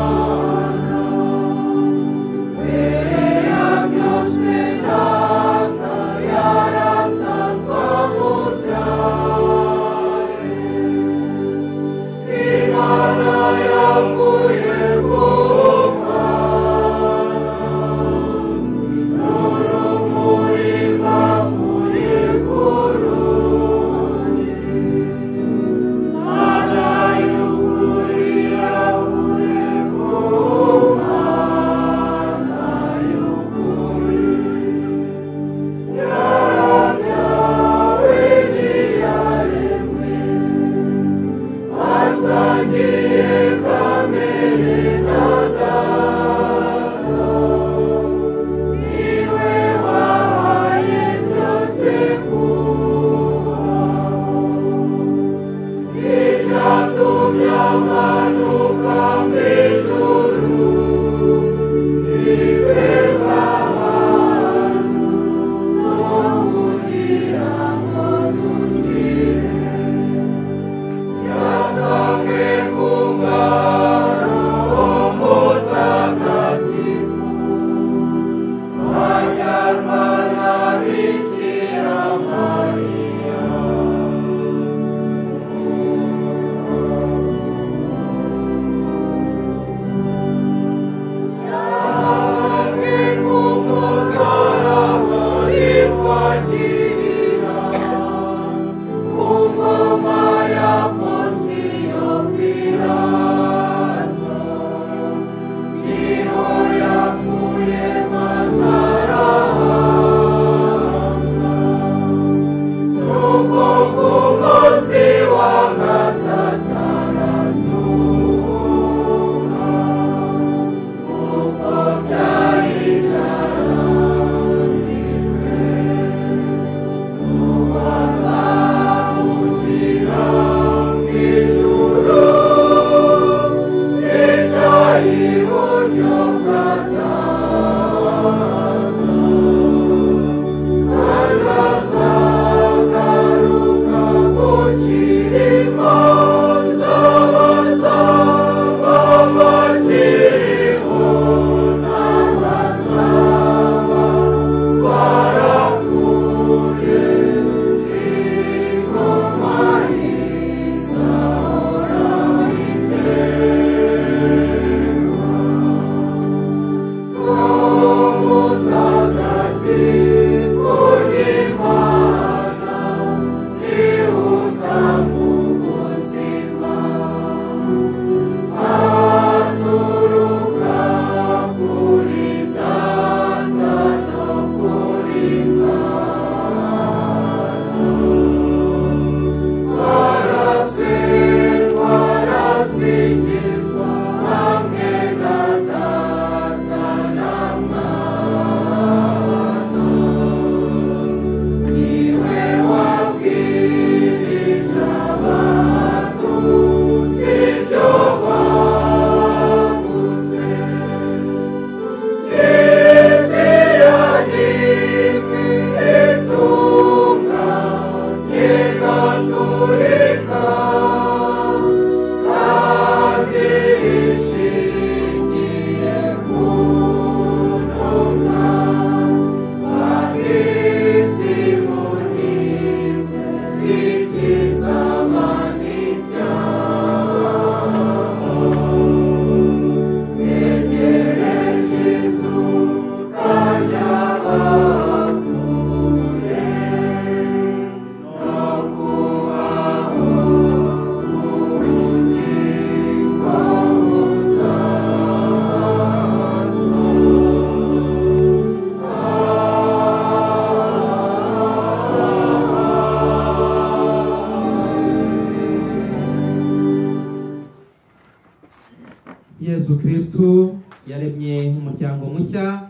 Speaker 3: Yesu Kristo yaremye umuryango mushya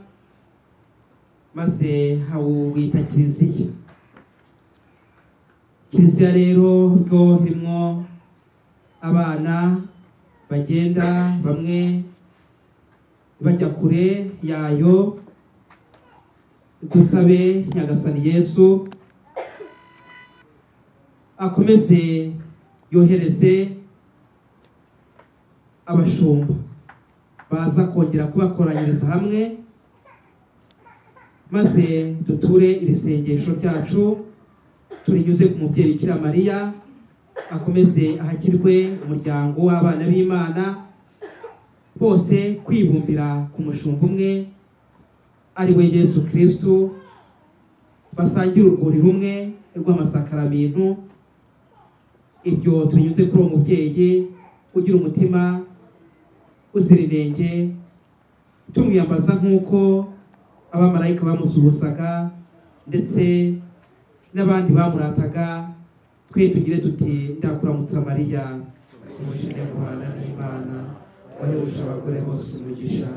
Speaker 3: maze hawita kiliziya. Kiliziya rero bwo harimo abana bagenda bamwe bajya kure yayo. Dusabe Nyagasani Yesu akomeze yohereze abashumba baza kongera kubakoranyiriza hamwe, maze duture iri sengesho ryacu turinyuze ku mubyeyi Bikira Mariya, akomeze ahakirwe umuryango w'abana b'Imana bose kwibumbira ku mushumba umwe ari we Yesu Kristo, basangira urwuri rumwe rw'amasakaramentu. Ibyo tunyuze kuri uwo mubyeyi ugira umutima uzira inenge, tumwiyambaza nk'uko abamarayika bamusuhuzaga ndetse n'abandi bamurataga. Twe tugire tuti ndakuramutsa Mariya, umujene guhana n'Imana, wahebuje abagore bose umugisha,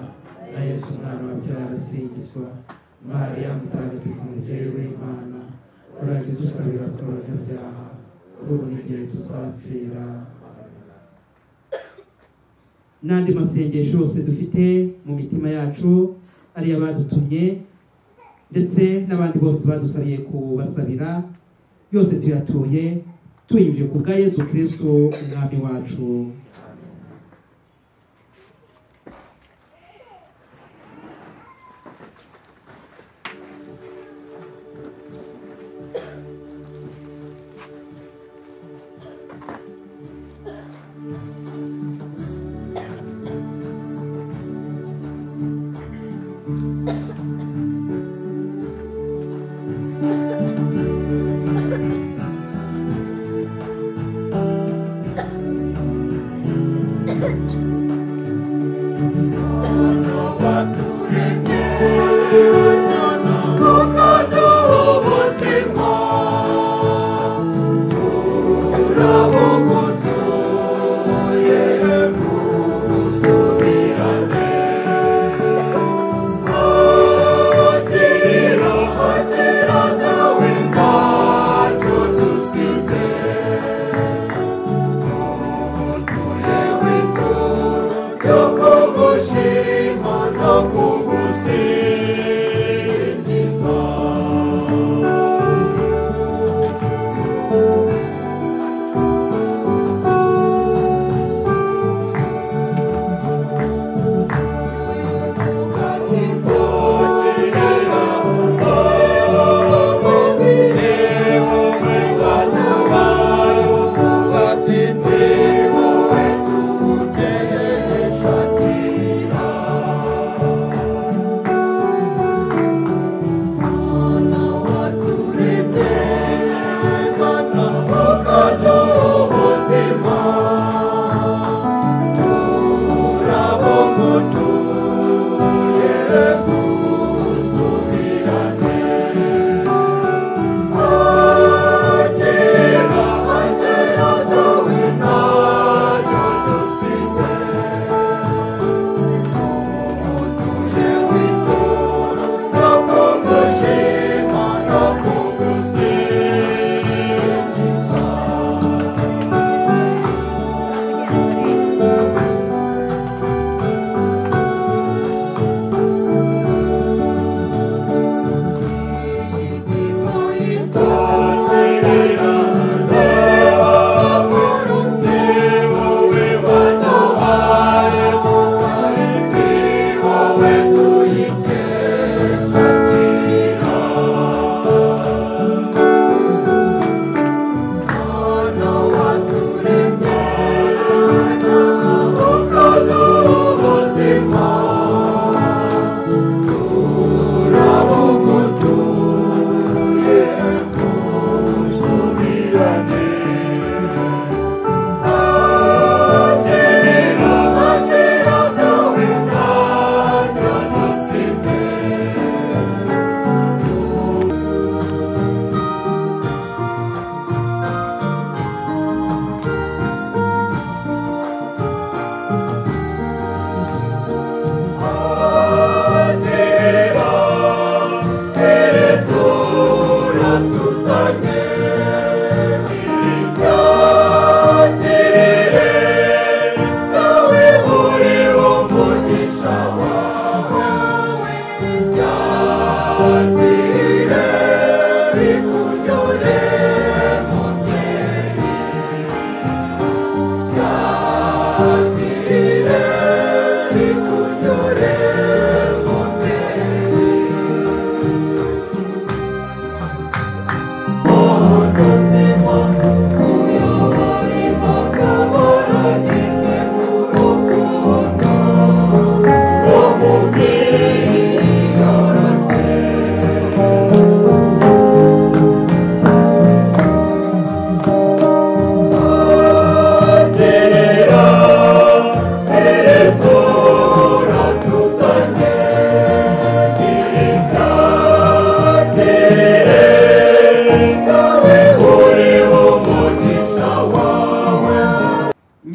Speaker 3: na Yesu umwana wabyara arasingizwa. Mariya mutagatifu mubyeyi w'Imana, urajye dusabira tw'abanyabyaha kuri ubu n'igihe tuzapfira. N'andi masengesho yose dufite mu mitima yacu ari abadutumye ndetse n'abandi bose badusabiye kubasabira, yose tuyatuye tuyimije ku bwa Yesu Kristo umwami wacu.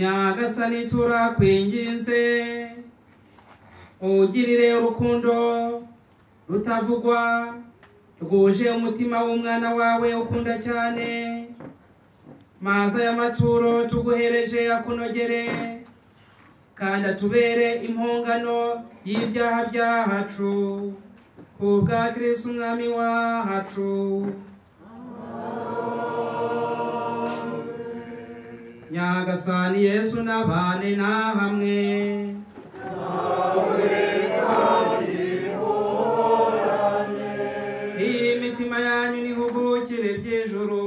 Speaker 3: Nyagasani turakwinginze ugirire urukundo rutavugwa rwuje umutima w'umwana wawe ukunda cyane, maze aya maturo tuguhereje akunogere kandi atubere impongano y'ibyaha byacu kubwa Kristo umwami wacu. Nyagasani Yesu nabane na hamwe imitima yanyu nihugukire by'ijuru.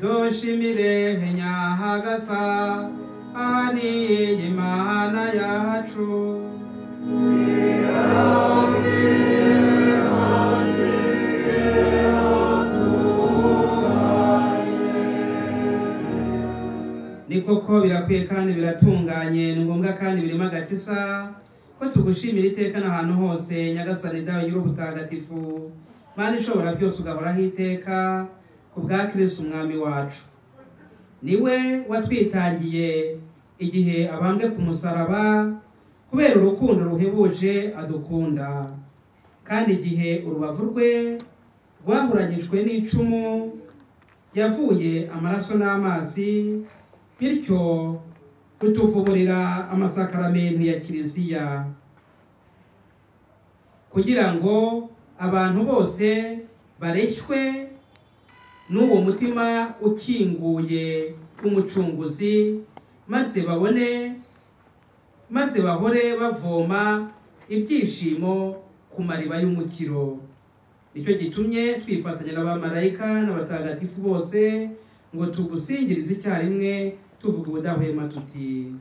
Speaker 3: Dushimire Nyagasa ani Imana yacu. Ni koko birakwiye kandi biratunganye, ni ngombwa kandi birimo agakiza ko tugushimira iteka n'ahantu hose Nyagasani dawe nyir'ubutagatifu, Mana ishobora byose ugahoraho iteka ku bwa Kristo umwami wacu. Niwe watwitangiye igihe abambwe ku musaraba kubera urukundo ruhebuje adukunda, kandi igihe urubavu rwe rwahuranyijwe n'icumu yavuye amaraso n'amazi, bityo kutuvuburira amasakaramentu ya Kiliziya kugira ngo abantu bose bareshywe n'uwo mutima ukinguye w'umucunguzi, maze bahore bavoma ibyishimo ku mariba y'umukiro. Nicyo gitumye twifatanya n'abamarayika n'abatagatifu bose ngo tugusingirize icyarimwe tuvuga ubudahwema tuti: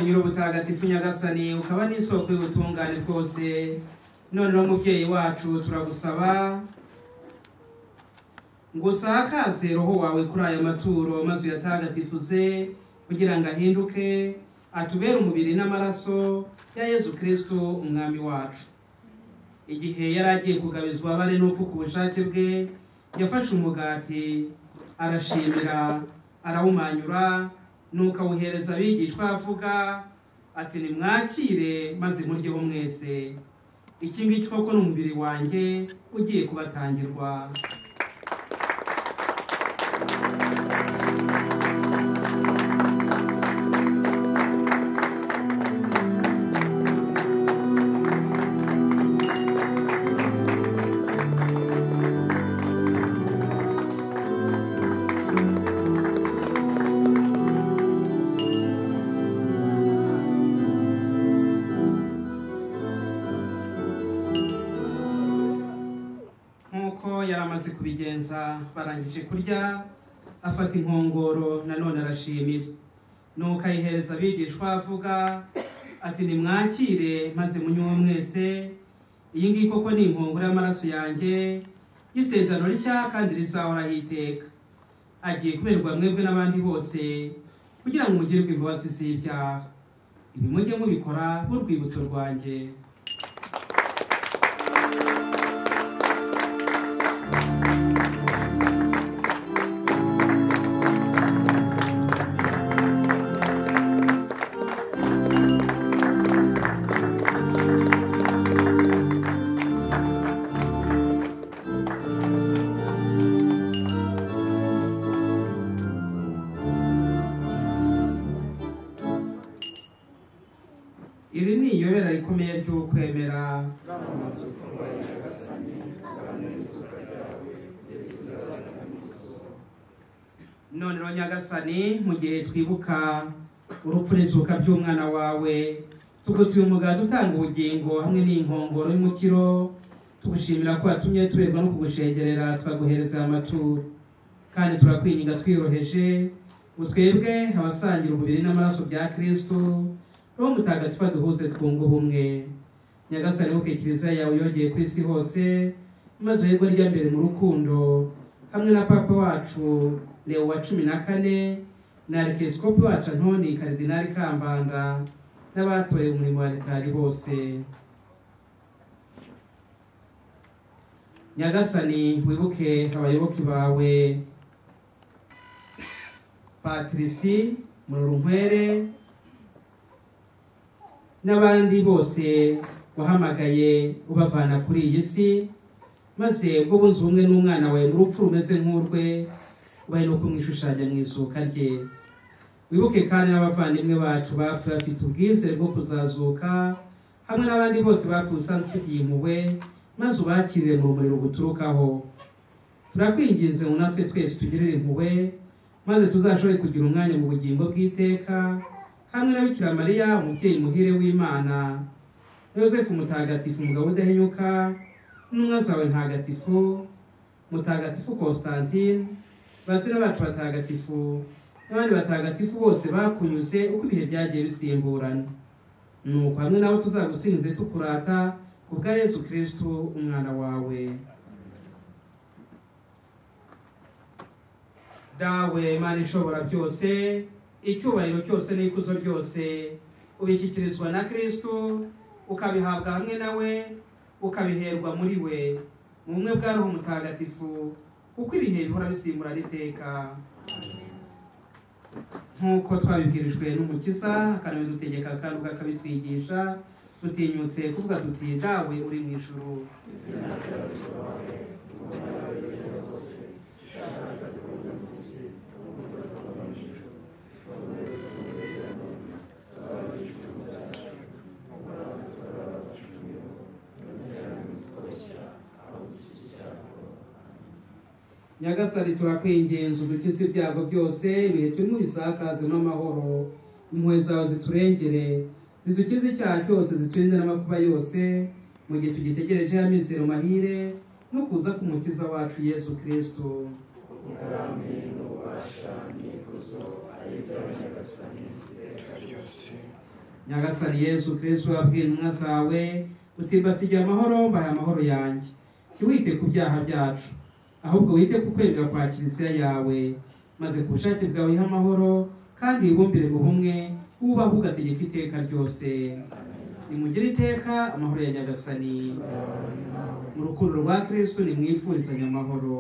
Speaker 3: nyir'ubutagatifu Nyagasani ukaba n'isoko y'ubutungane bwose, none umubyeyi wacu turagusaba ngo usakaze roho wawe kuri aya maturo, maze uyatagatifuze kugira ngo ahinduke atubere umubiri n'amaraso ya Yesu Kristo umwami wacu. Igihe yari agiye kugabizwa abane n'upfu ku bushake bwe, yafashe umugati arashimira arawumanyura, nuko awuhereza abigishwa avuga ati: nimwakire maze muryeho mwese, iki ngiki koko ni umubiri wanjye ugiye kubatangirwa. Yaramaze kubigenza, barangije kurya, afata inkongoro nanone arashimira, nuko ayihereza abigishwa avuga ati: nimwakire maze munywe mwese, iyi ngiyi koko ni inkongoro y'amaraso yanjye y'isezerano rishya kandi rizahoraho iteka, agiye kumerwa mwebwe n'abandi bose kugira ngo mugirirwe imbabazi z'ibyaha. Ibi mujye mubikora nk'urwibutso rwanjye. Iri ni iyobera rikomeye ry'ukwemera. None rero Nyagasani, mu gihe twibuka urupfu n'izuka by'umwana wawe, tugutuye umugati utanga ubugingo hamwe n'inkongoro y'umukiro, tugushimira ko watumye tuberwa no kugushengerera tukaguhereza amaturo, kandi turakwinginga twiyoroheje utwebwe abasangira umubiri n'amaraso bya Kristo, Roho Mutagatifu aduhuze twunga ubumwe. Nyagasani, uke kiliziya yawe yogeye ku isi hose, maze uherwe rya mbere mu rukundo, hamwe na papa wacu Leo wa 14 na arikeskopi wacu Antoni Karidinali Kambanda n'abatoye umurimo wa Letari bose. Nyagasani, wibuke abayoboke bawe Patrici Murorunkwere n'abandi bose wahamagaye ubavana kuri iyi si, maze ubwo bunze ubumwe n'umwana wawe mu rupfu rumeze nk'urwe, ubaye no kumwishushanya mu izuka rye. Wibuke kandi n'abavandimwe bacu bapfuye bafite ubwizere bwo kuzazuka, hamwe n'abandi bose bapfuye usanzwe ufitiye impuhwe, maze ubakirire mu rumuri ruguturukaho. Turakwinginze ngo natwe twese tugirire impuhwe, maze tuzashobore kugira umwanya mu bugingo bw'iteka, hamwe na Bikira Mariya umubyeyi muhire w'Imana, Yosefu mutagatifu umugabo udahinyuka, n'intumwa zawe ntagatifu, Mutagatifu Constantine, bazina bacu batagatifu, n'abandi batagatifu bose bakunyuze uko ibihe byagiye bisimburana. Nuko hamwe nabo tuzagusinze tukurata ku bwa Yesu Kristo umwana wawe. Dawe Mana ishobora byose, icyubahiro cyose n'ikuzo ryose ubishyikirizwa na Kristo, ukabihabwa hamwe nawe, ukabiherwa muri we, mu bumwe bwa Roho Mutagatifu, kuko ibihe bihora bisimburana iteka. Nk'uko twabibwirijwe n'Umukiza, akanabidutegeka kandi akabitwigisha, tutinyutse kuvuga tuti dawe uri mu ijuru. Nyagasani, turakwinginze udukize ibyago byose, ibihe turimo bisakazemo amahoro, impuhwe zawe ziturengere, zidukize icyaha cyose, ziturinde n'amakuba yose, mu gihe tugitegereje ya mizero mahire no kuza k'umukiza wacu Yesu Kristo. Nyagasani Yesu Kristo, wabwiye intumwa zawe uti mbasigiye amahoro, mbahaye amahoro yanjye. Ntiwite ku byaha byacu, ahubwo wite ku kwemera kwa kiliziya yawe, maze ku bushake bwawe ihe amahoro, kandi wibumbire mu bumwe, wubahe ugategeka iteka ryose. Nimugire iteka amahoro ya Nyagasani. Mu rukundo rwa Kristo nimwifurizanye amahoro.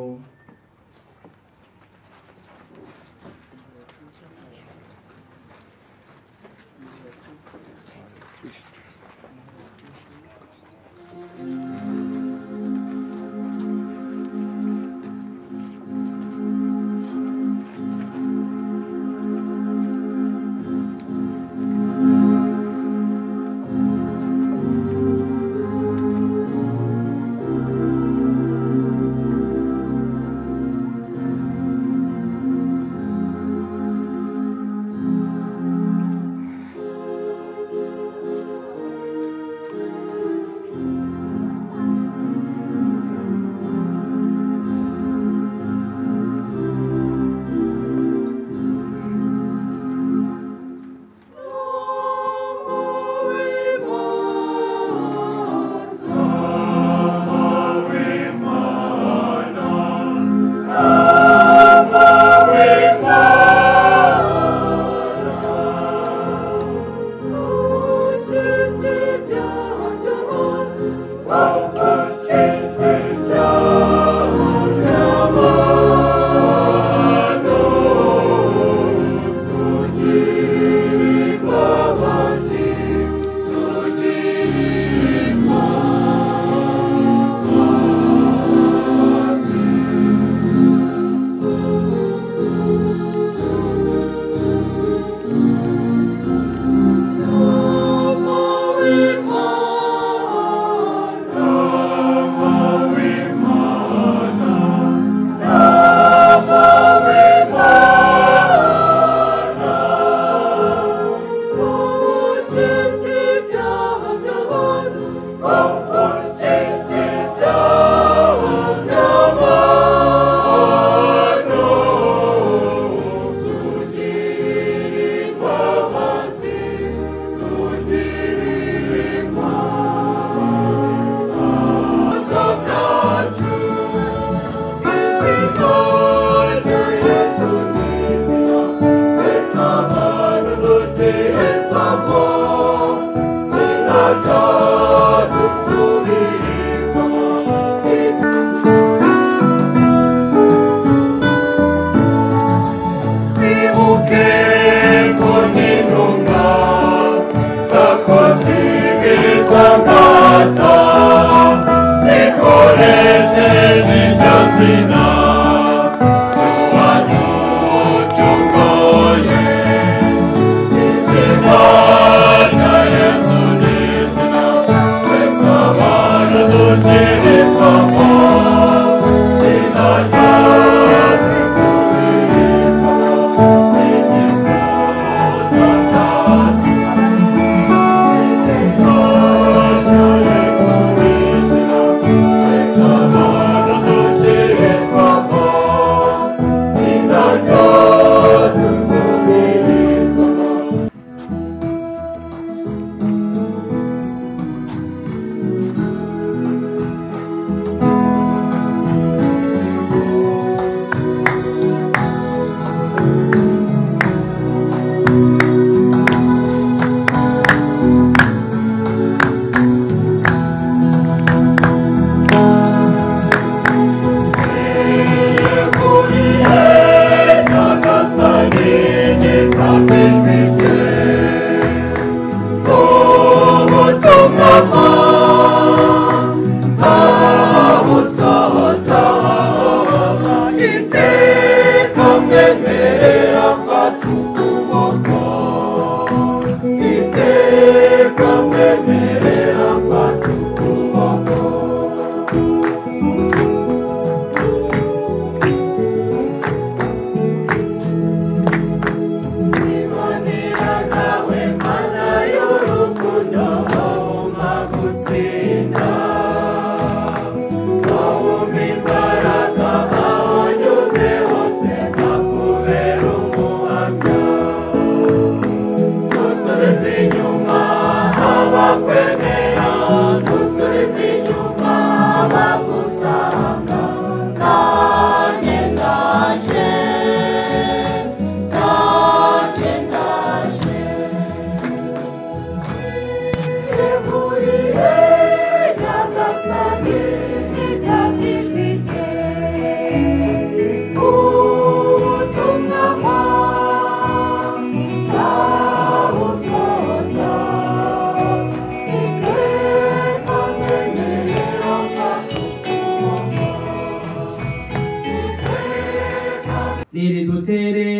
Speaker 3: niridutere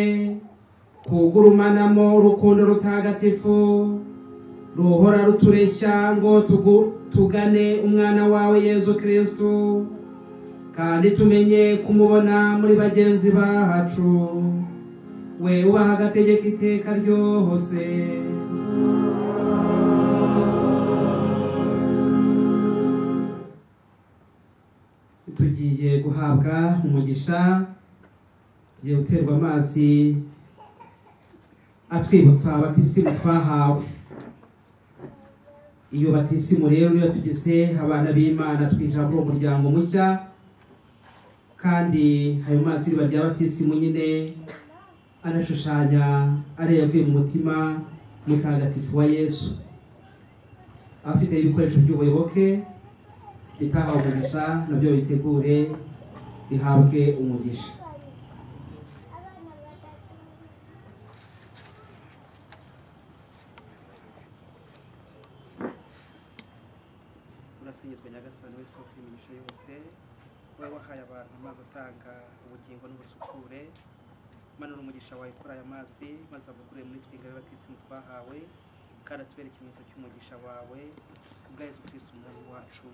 Speaker 3: kugurumanamo urukundo rutagatifu ruhora rutureshya ngo tugane umwana wawe Yezu Kristo kandi tumenye kumubona muri bagenzi bacu we ubaha agategeko iteka ryose. Tugiye guhabwa umugisha, tugiye guterwa amazi atwibutsa abatisimu twahawe. Iyo batisimu rero niyo tugize abana b'Imana twinjira muri umuryango mushya, kandi ayo mazi riba rya batisimu nyine anashushanya ari yavuye mu mutima mutagatifu wa Yesu. Afite ibikoresho by'ubuyoboke bitahawe umugisha nabyo bitegure bihabwe umugisha. Urasingizwa Nyagasani we soko y'imigisha yose, wowe wahaye abantu amazi atanga ubugingo n'ubusukure. Manura umugisha wawe kuri aya mazi maze avugure muri twe ingabire batisimu twahawe, kandi atubere ikimenyetso cy'umugisha wawe kubwa Yesu Kristo umwami wacu.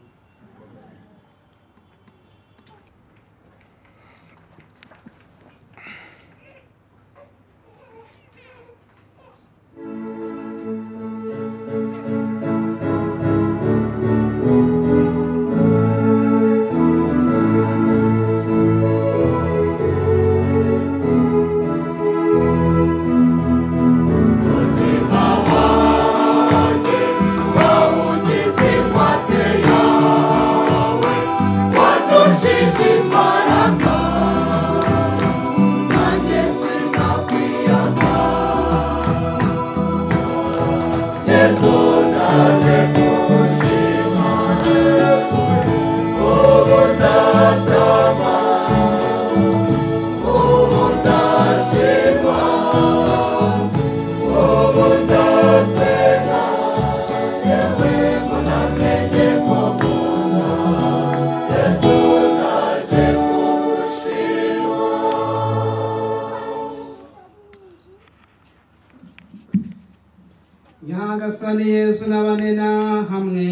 Speaker 3: Nyagasani Yesu n'abanena hamwe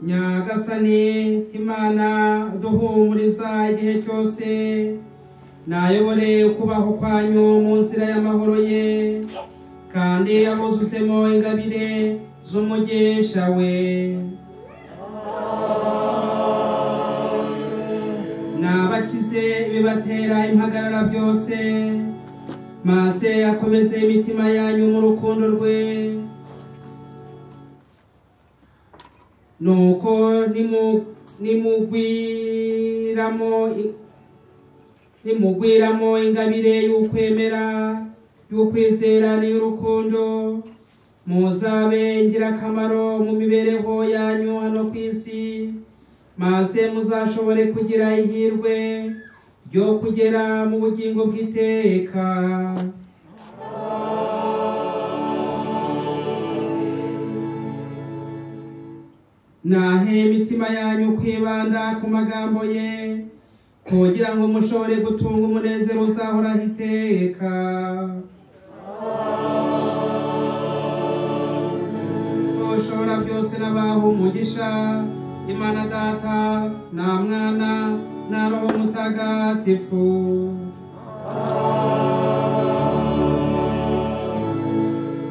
Speaker 3: Nyagasani Imana duhumuriza igihe cyose, nayobore kubaho kwanyu mu nzira y'amahoro ye, kandi abuzuzemo ingabire z'umugisha we. Nabakize bibatera impagarara byose, maze akomeze imitima yanyu mu rukundo rwe. Nuko nimugwiramo ingabire y'ukwemera, y'ukwizera n'iy'urukundo, muzabe ingirakamaro mu mibereho yanyu hano ku isi, maze muzashobore kugira ihirwe ryo kugera mu bugingo bw'iteka. Nahe imitima yanyu kwibanda ku magambo ye, kugira ngo mushobore gutunga umunezero uzahoraho iteka. Ushobora byose n'abaha umugisha, Imana Data na Mwana na Roho Mutagatifu.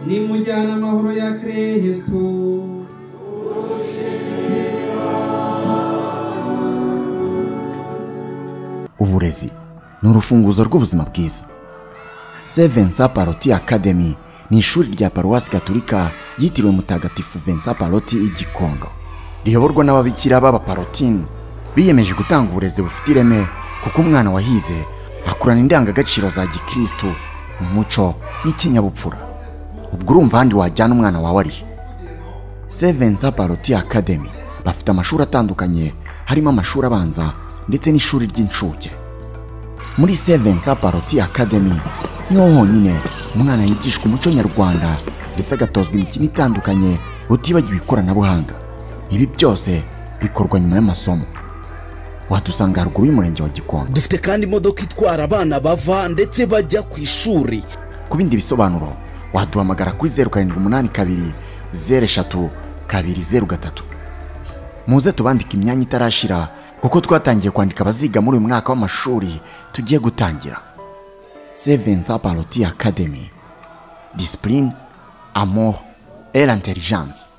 Speaker 3: Nimujyana amahoro ya Kristo.
Speaker 1: Uburezi ni urufunguzo rw'ubuzima bwiza. St Vincent Paroti Academy ni ishuri rya Paruwasi Gatolika yitiriwe Mutagatifu Vincent Paroti i Gikondo, riyoborwa n'ababikira b'abaparotini biyemeje gutanga uburezi bufite ireme, kuko umwana wahize akurana indangagaciro za Gikristo, umuco n'ikinyabupfura. Ubwo urumva ahandi wajyana umwana wawe ari. St Vincent Paroti Academy bafite amashuri atandukanye, harimo amashuri abanza ndetse n'ishuri ry'incuke. Muri St Vincent Paroti Academy niho honyine umwana yigishwa umuco nyarwanda ndetse agatozwa imikino itandukanye, utibagiwe ikoranabuhanga. Ibi byose bikorwa nyuma y'amasomo. Wadusanga haruguru y'umurenge wa Gikondo.
Speaker 2: Dufite kandi imodoka itwara abana bava ndetse bajya ku ishuri.
Speaker 1: Ku bindi bisobanuro waduhamagara kuri 0782 03 203. Muze tubandika imyanya itarashira, kuko twatangiye kwandika abaziga muri uyu mwaka w'amashuri tugiye gutangira. St Vincent Paroti Academy. Discipline, amour et l'intelligence.